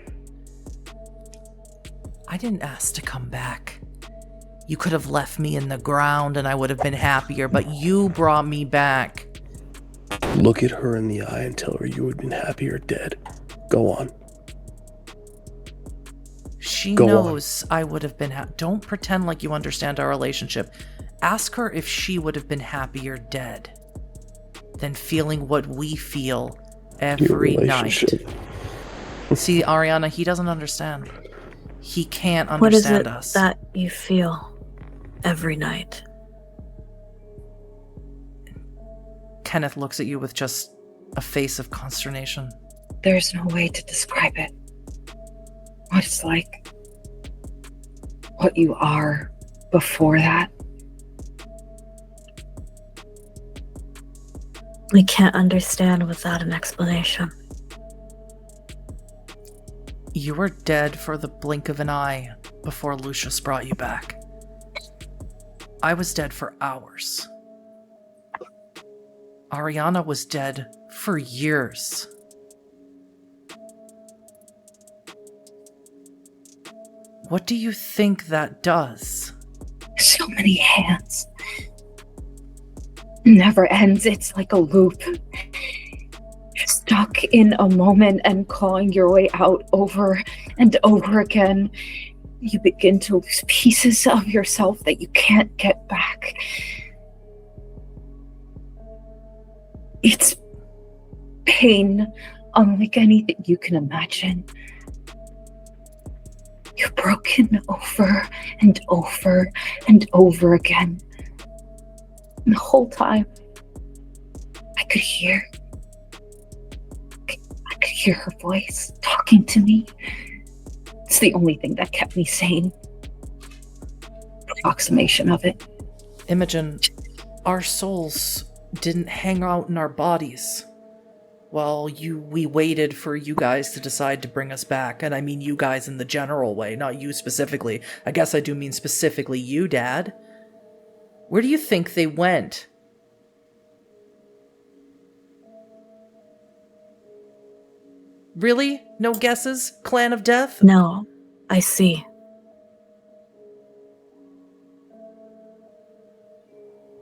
I didn't ask to come back. You could have left me in the ground and I would have been happier, but you brought me back. Look at her in the eye and tell her you would have been happier dead. Go on. She Go knows I would have been Don't pretend like you understand our relationship. Ask her if she would have been happier dead than feeling what we feel every night. See, Arianna, he doesn't understand. He can't What is understand it us. that you feel every night? Kenneth looks at you with just a face of consternation. There's no way to describe it. What it's like. What you are before that. We can't understand without an explanation. You were dead for the blink of an eye before Lucius brought you back. I was dead for hours. Arianna was dead for years. What do you think that does? So many hands. Never ends. It's like a loop. Stuck in a moment and clawing your way out over and over again. You begin to lose pieces of yourself that you can't get back. It's pain unlike anything you can imagine. You're broken over and over and over again. And the whole time, I could hear her voice talking to me. It's the only thing that kept me sane. Approximation of it. Imogen, our souls didn't hang out in our bodies while we waited for you guys to decide to bring us back. And I mean you guys in the general way, not you specifically. I guess I do mean specifically you, Dad. Where do you think they went? Really? No guesses? Clan of Death? No, I see.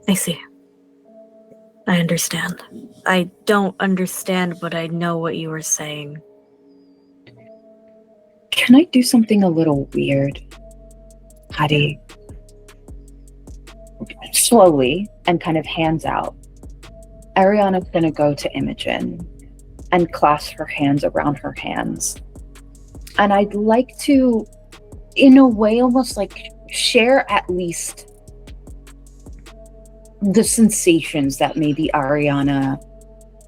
I see. I understand. I don't understand, but I know what you were saying. Can I do something a little weird? Huddy. Slowly, and kind of hands out. Arianna's gonna go to Imogen and clasp her hands around her hands. And I'd like to, in a way, almost like share at least the sensations that maybe Arianna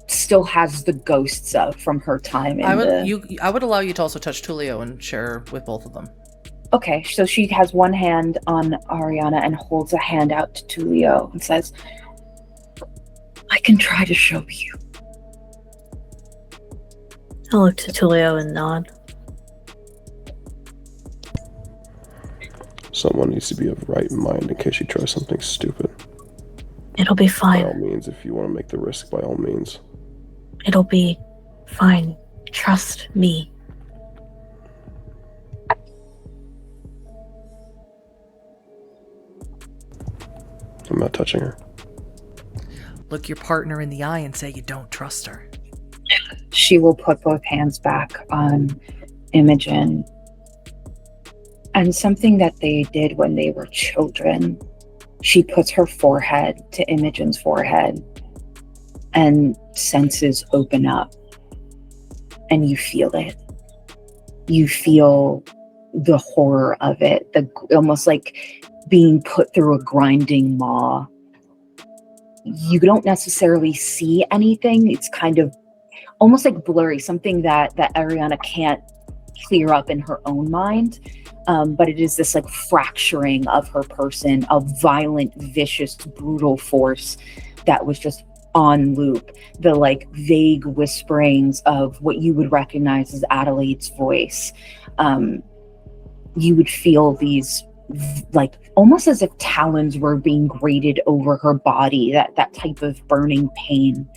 still has the ghosts of from her time in I would allow you to also touch Tullio and share with both of them. Okay, so she has one hand on Arianna and holds a hand out to Tullio and says, I can try to show you. I'll look to Tullio and nod. Someone needs to be of right mind in case she tries something stupid. It'll be By all fine. means, if you want to make the risk, by all means. It'll be fine. Trust me. I'm not touching her. Look your partner in the eye and say you don't trust her. She will put both hands back on Imogen. And something that they did when they were children, she puts her forehead to Imogen's forehead and senses open up. And you feel it. You feel the horror of it, almost like being put through a grinding maw. You don't necessarily see anything. It's kind of almost like blurry, something that Arianna can't clear up in her own mind. But it is this like fracturing of her person, a violent, vicious, brutal force that was just on loop. The like vague whisperings of what you would recognize as Adelaide's voice. You would feel these like almost as if talons were being grated over her body, that type of burning pain.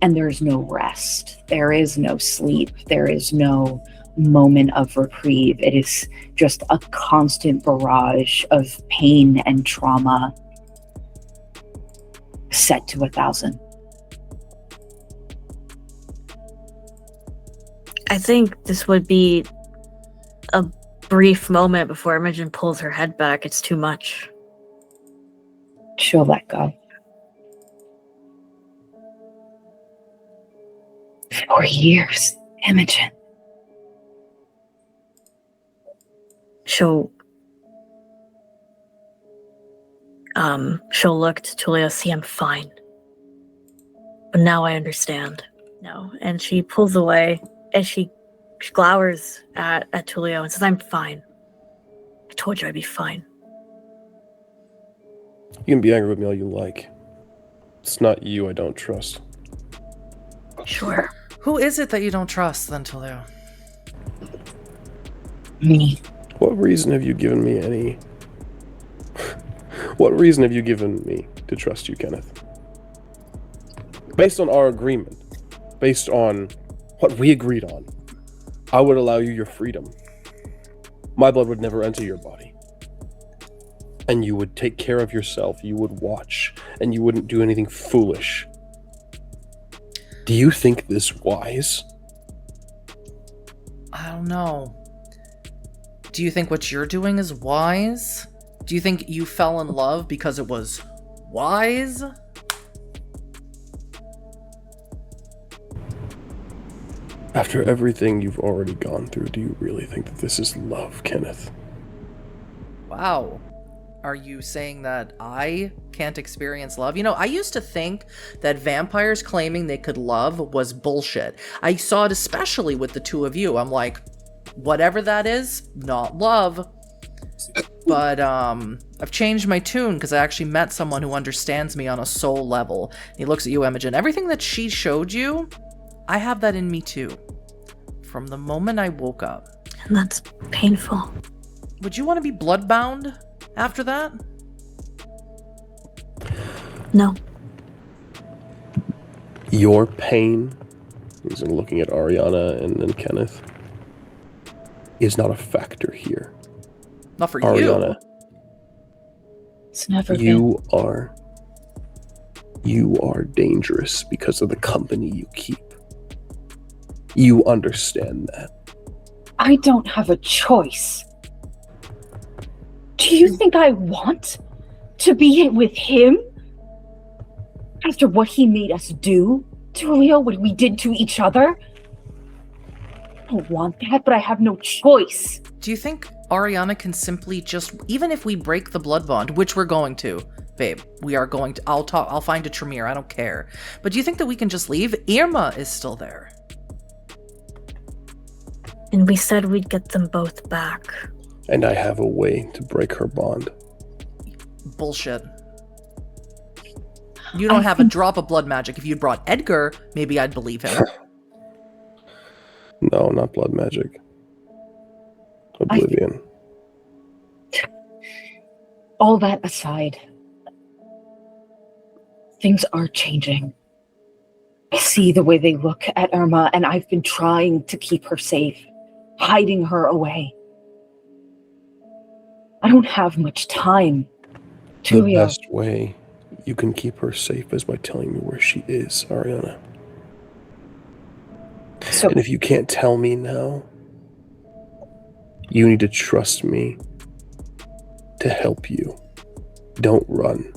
And there's no rest. There is no sleep. There is no moment of reprieve. It is just a constant barrage of pain and trauma set to 1,000. I think this would be a brief moment before Imogen pulls her head back. It's too much. She'll let go. 4 years, Imogen. She'll look to Tullio, see I'm fine. But now I understand. No. And she pulls away and she glowers at Tullio and says, I'm fine. I told you I'd be fine. You can be angry with me all you like. It's not you I don't trust. Sure. Who is it that you don't trust, then, Tullio? Me. What reason have you given me any... What reason have you given me to trust you, Kenneth? Based on our agreement, based on what we agreed on, I would allow you your freedom. My blood would never enter your body. And you would take care of yourself, you would watch, and you wouldn't do anything foolish. Do you think this wise? I don't know. Do you think what you're doing is wise? Do you think you fell in love because it was wise? After everything you've already gone through, do you really think that this is love, Kenneth? Wow. Are you saying that I can't experience love? You know, I used to think that vampires claiming they could love was bullshit. I saw it especially with the two of you. I'm like, whatever that is, not love. But I've changed my tune because I actually met someone who understands me on a soul level. He looks at you, Imogen. Everything that she showed you, I have that in me too. From the moment I woke up. And that's painful. Would you want to be bloodbound after that? No. Your pain, he's looking at Arianna and Kenneth, is not a factor here. Not for Arianna, It's never you are dangerous because of the company you keep. You understand that. I don't have a choice. Do you think I want to be with him? After what he made us do, Tullio, what we did to each other? I don't want that, but I have no choice. Do you think Arianna can simply just, even if we break the blood bond, which we're going to, babe, we are going to, I'll find a Tremere, I don't care. But do you think that we can just leave? Irma is still there. And we said we'd get them both back. And I have a way to break her bond. Bullshit. You don't have a drop of blood magic. If you'd brought Edgar, maybe I'd believe him. No, not blood magic. Oblivion. All that aside, things are changing. I see the way they look at Irma, and I've been trying to keep her safe, hiding her away. I don't have much time. The Tullio, best way you can keep her safe is by telling me where she is, Arianna. so And if you can't tell me now, you need to trust me to help you. Don't run.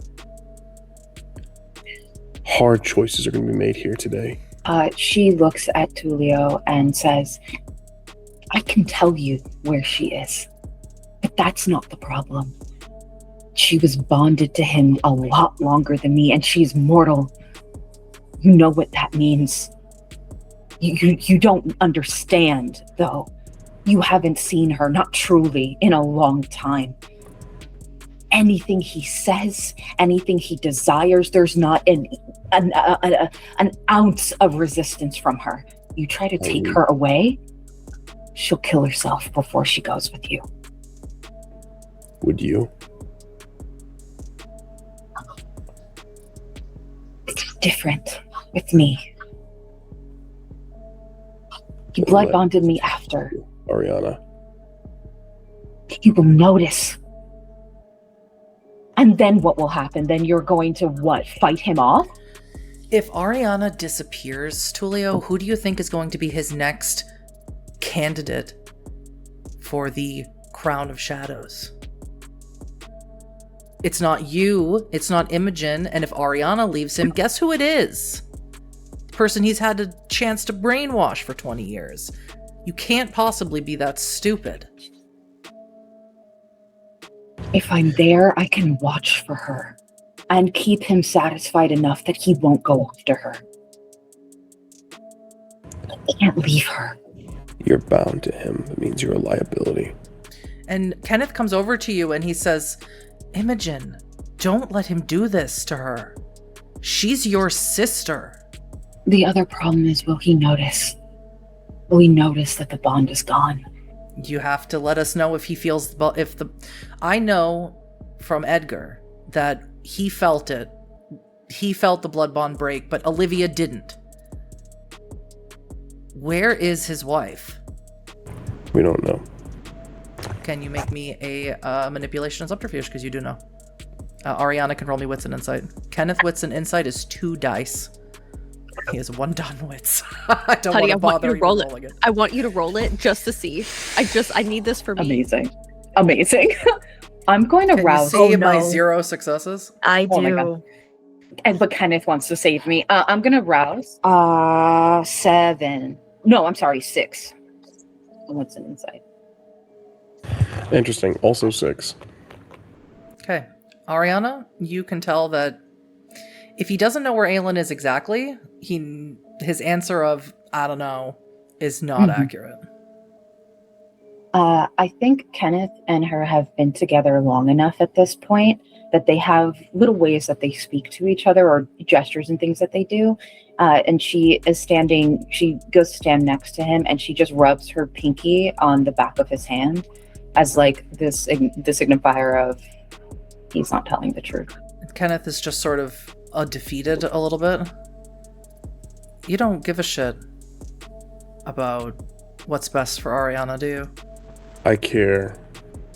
Hard choices are going to be made here today. she looks at Tullio and says, I can tell you where she is, but that's not the problem. She was bonded to him a lot longer than me, and she's mortal. You know what that means. You don't understand, though. You haven't seen her, not truly, in a long time. Anything he says, anything he desires, there's not an ounce of resistance from her. You try to take her away, she'll kill herself before she goes with you. Would you? It's different with me. He blood bonded me after. Arianna. He will notice. And then what will happen? Then you're going to what? Fight him off? If Arianna disappears, Tullio, who do you think is going to be his next candidate for the Crown of Shadows? It's not you, it's not Imogen, and if Arianna leaves him, guess who it is? The person he's had a chance to brainwash for 20 years. You can't possibly be that stupid. If I'm there, I can watch for her and keep him satisfied enough that he won't go after her. I can't leave her. You're bound to him. It means you're a liability. And Kenneth comes over to you and he says, Imogen, don't let him do this to her. She's your sister. The other problem is, will he notice? Will he notice that the bond is gone? You have to let us know if he feels I know from Edgar that he felt it. He felt the blood bond break, but Olivia didn't. Where is his wife? We don't know. Can you make me a manipulation and subterfuge? Because you do know. Arianna can roll me wits and insight. Kenneth wits and insight is 2 dice. He has 1 done wits. I don't Huddy, want to bother you roll rolling it. I want you to roll it just to see. I need this for me. Amazing. I'm going to Can rouse. you see my 0 successes? I Oh my do. God. But Kenneth wants to save me. I'm going to rouse. 7. No, I'm sorry, 6. What's an insight? Interesting. Also 6. Okay. Arianna, you can tell that if he doesn't know where Aelin is exactly, his answer of, I don't know, is not accurate. I think Kenneth and her have been together long enough at this point that they have little ways that they speak to each other or gestures and things that they do. And she goes to stand next to him and she just rubs her pinky on the back of his hand as like the signifier of he's not telling the truth. Kenneth is just sort of defeated a little bit. You don't give a shit about what's best for Arianna, do you? I care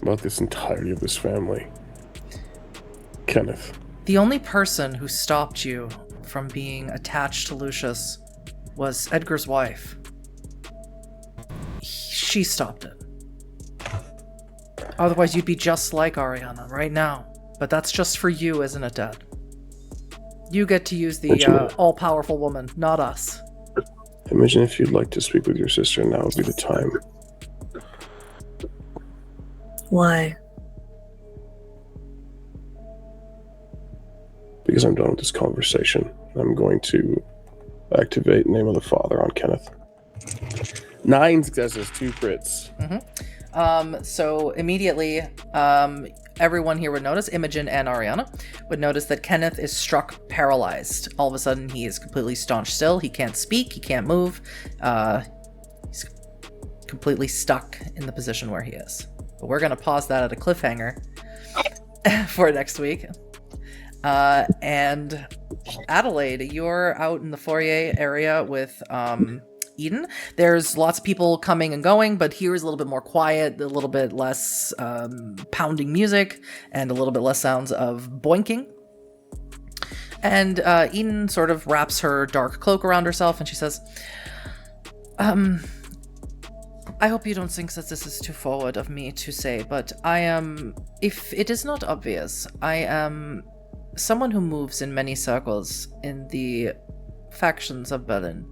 about this entirety of this family. Kenneth. The only person who stopped you from being attached to Lucius was Edgar's wife. She stopped it. Otherwise, you'd be just like Arianna right now. But that's just for you, isn't it, Dad? You get to use the all-powerful woman, not us. Imagine if you'd like to speak with your sister, now would be the time. Why? Because I'm done with this conversation. I'm going to activate Name of the Father on Kenneth. 9 successes, 2 crits. So immediately, everyone here would notice, Imogen and Arianna, would notice that Kenneth is struck paralyzed. All of a sudden, he is completely staunch still. He can't speak. He can't move. He's completely stuck in the position where he is. But we're going to pause that at a cliffhanger for next week. And Adelaide, you're out in the foyer area with Eden. There's lots of people coming and going, but here is a little bit more quiet, a little bit less pounding music, and a little bit less sounds of boinking. And Eden sort of wraps her dark cloak around herself, and she says, I hope you don't think that this is too forward of me to say, but I am, if it is not obvious, I am someone who moves in many circles in the factions of Berlin.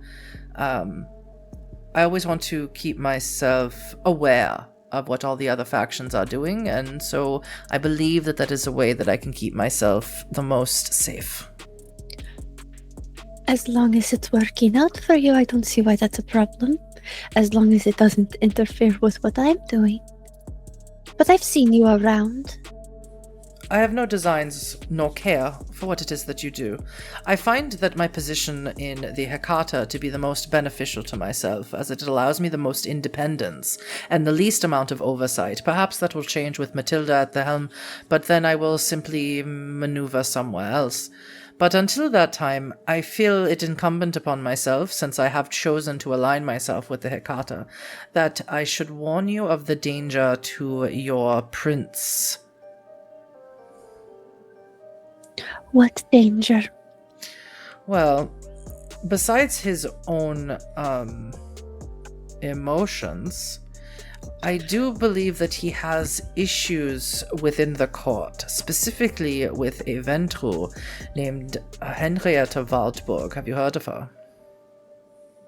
I always want to keep myself aware of what all the other factions are doing, and so I believe that is a way that I can keep myself the most safe. As long as it's working out for you, I don't see why that's a problem. As long as it doesn't interfere with what I'm doing. But I've seen you around. I have no designs nor care for what it is that you do. I find that my position in the Hecata to be the most beneficial to myself, as it allows me the most independence and the least amount of oversight. Perhaps that will change with Matilda at the helm, but then I will simply maneuver somewhere else. But until that time, I feel it incumbent upon myself, since I have chosen to align myself with the Hecata, that I should warn you of the danger to your prince. What danger? Well, besides his own emotions, I do believe that he has issues within the court, specifically with a Ventru named Henrietta Waldburg. Have you heard of her?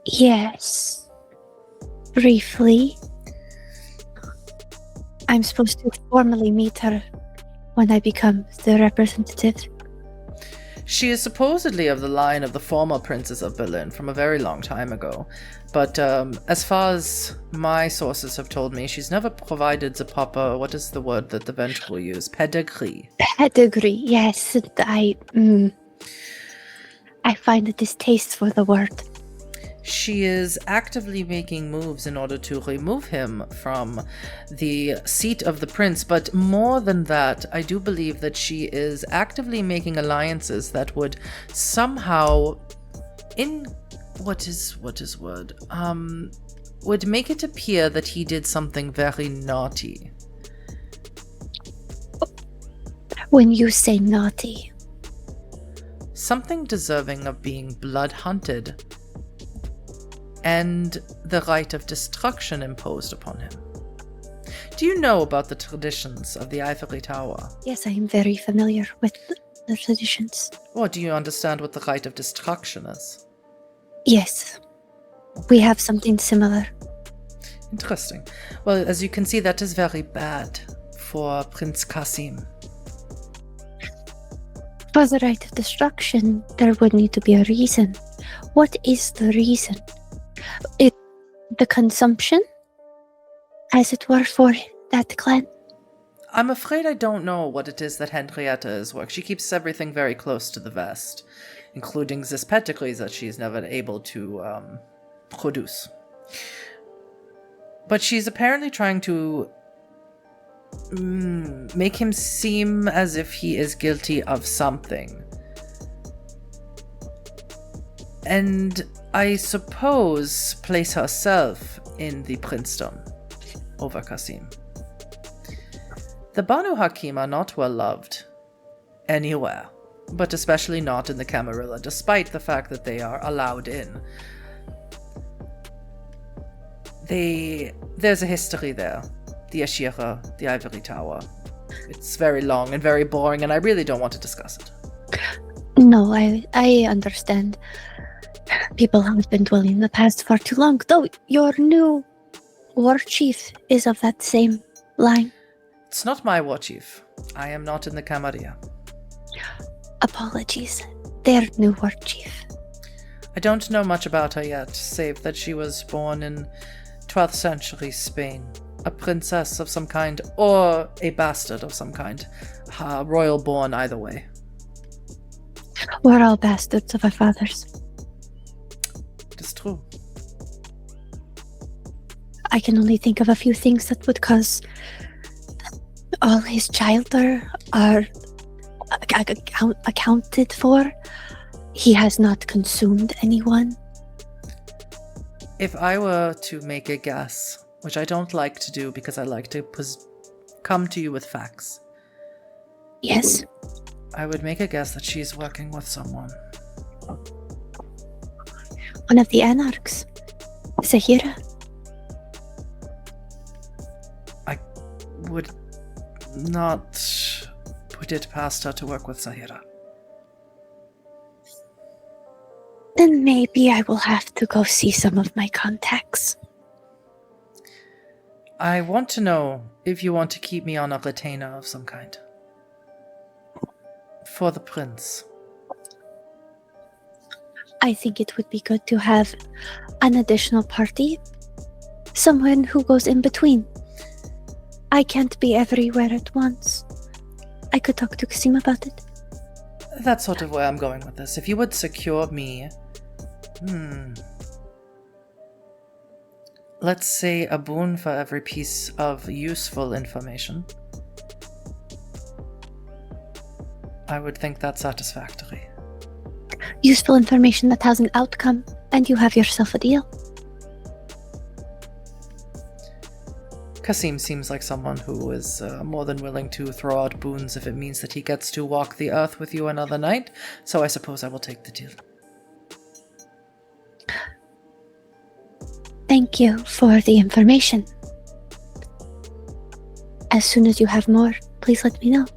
Yes. Briefly. I'm supposed to formally meet her when I become the representative. She is supposedly of the line of the former princes of Berlin from a very long time ago. But as far as my sources have told me, she's never provided the proper, what is the word that the Venge will use? Pedigree. Pedigree, yes. I find a distaste for the word. She is actively making moves in order to remove him from the seat of the prince, but more than that, I do believe that she is actively making alliances that would somehow would make it appear that he did something very naughty. When you say naughty, Something deserving of being blood hunted and the right of destruction imposed upon him. Do you know about the traditions of the Ivory Tower? yes, I am very familiar with the traditions. Or do you understand what the right of destruction is? Yes, we have something similar. Interesting. Well, as you can see, that is very bad for Prince Kasim. For the right of destruction, there would need to be a reason. What is the reason? The consumption, as it were, for that clan? I'm afraid I don't know what it is that Henrietta is working. She keeps everything very close to the vest, including this pedigree that she's never able to produce. But she's apparently trying to make him seem as if he is guilty of something. And I suppose place herself in the princedom over Kasim. The Banu Hakim are not well loved anywhere, but especially not in the Camarilla, despite the fact that they are allowed in. There's a history there. The Ashira, the Ivory Tower. It's very long and very boring, and I really don't want to discuss it. No, I understand. People have been dwelling in the past for too long, though your new war chief is of that same line. It's not my war chief. I am not in the Camarilla. Apologies. Their new war chief. I don't know much about her yet, save that she was born in 12th century Spain. A princess of some kind, or a bastard of some kind. Royal born either way. We're all bastards of our fathers. It is true. I can only think of a few things that would cause all his children are accounted for. He has not consumed anyone. If I were to make a guess, which I don't like to do because I like to come to you with facts. Yes. I would make a guess that she's working with someone. One of the anarchs. Zahira. I would not put it past her to work with Zahira. Then maybe I will have to go see some of my contacts. I want to know if you want to keep me on a retainer of some kind. For the prince. I think it would be good to have an additional party. Someone who goes in between. I can't be everywhere at once. I could talk to Kasim about it. That's sort of where I'm going with this. If you would secure me... Let's say a boon for every piece of useful information. I would think that's satisfactory. Useful information that has an outcome, and you have yourself a deal. Kasim seems like someone who is more than willing to throw out boons if it means that he gets to walk the earth with you another night, so I suppose I will take the deal. Thank you for the information. As soon as you have more, please let me know.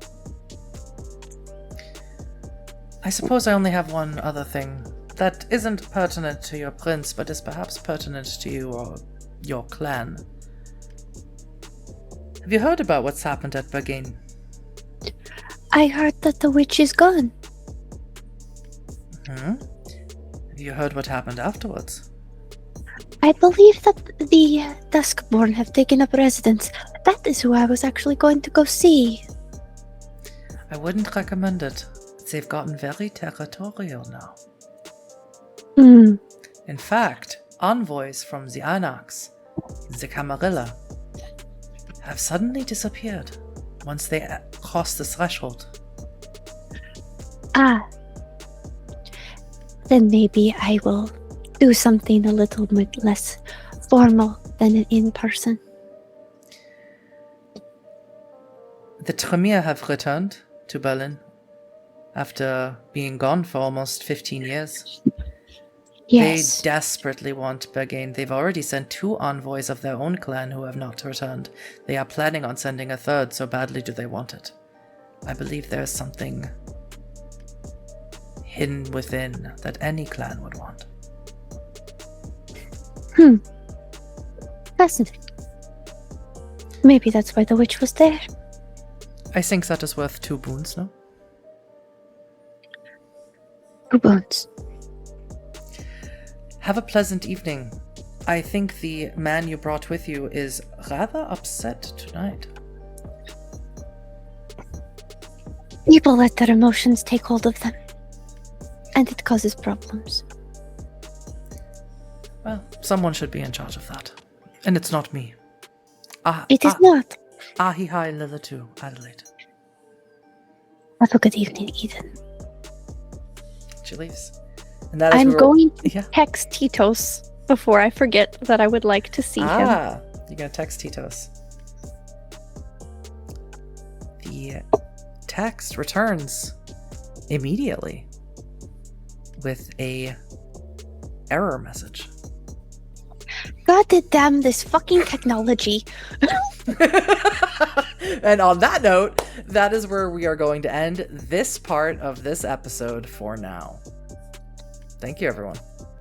I suppose I only have one other thing that isn't pertinent to your prince, but is perhaps pertinent to you or your clan. Have you heard about what's happened at Berghain? I heard that the witch is gone. Have you heard what happened afterwards? I believe that the Duskborn have taken up residence. That is who I was actually going to go see. I wouldn't recommend it. They've gotten very territorial now. In fact, envoys from the Anax, the Camarilla, have suddenly disappeared once they cross the threshold. Then maybe I will do something a little bit less formal than an in-person. The Tremere have returned to Berlin after being gone for almost 15 years. Yes. They desperately want Berghain. They've already sent 2 envoys of their own clan who have not returned. They are planning on sending a 3rd, so badly do they want it. I believe there is something hidden within that any clan would want. Fascinating. Maybe that's why the witch was there. I think that is worth 2 boons, no? 2 bones. Have a pleasant evening. I think the man you brought with you is rather upset tonight. People let their emotions take hold of them. And it causes problems. Well, someone should be in charge of that. And it's not me. It is not. Ahi hi Lilitu, Adelaide. Have a good evening, Eden. She leaves. And that is I'm where going to Yeah. text Titos before I forget that I would like to see him. You're gonna text Titos. The text returns immediately with a error message. God damn this fucking technology. And on that note, that is where we are going to end this part of this episode for now. Thank you, everyone.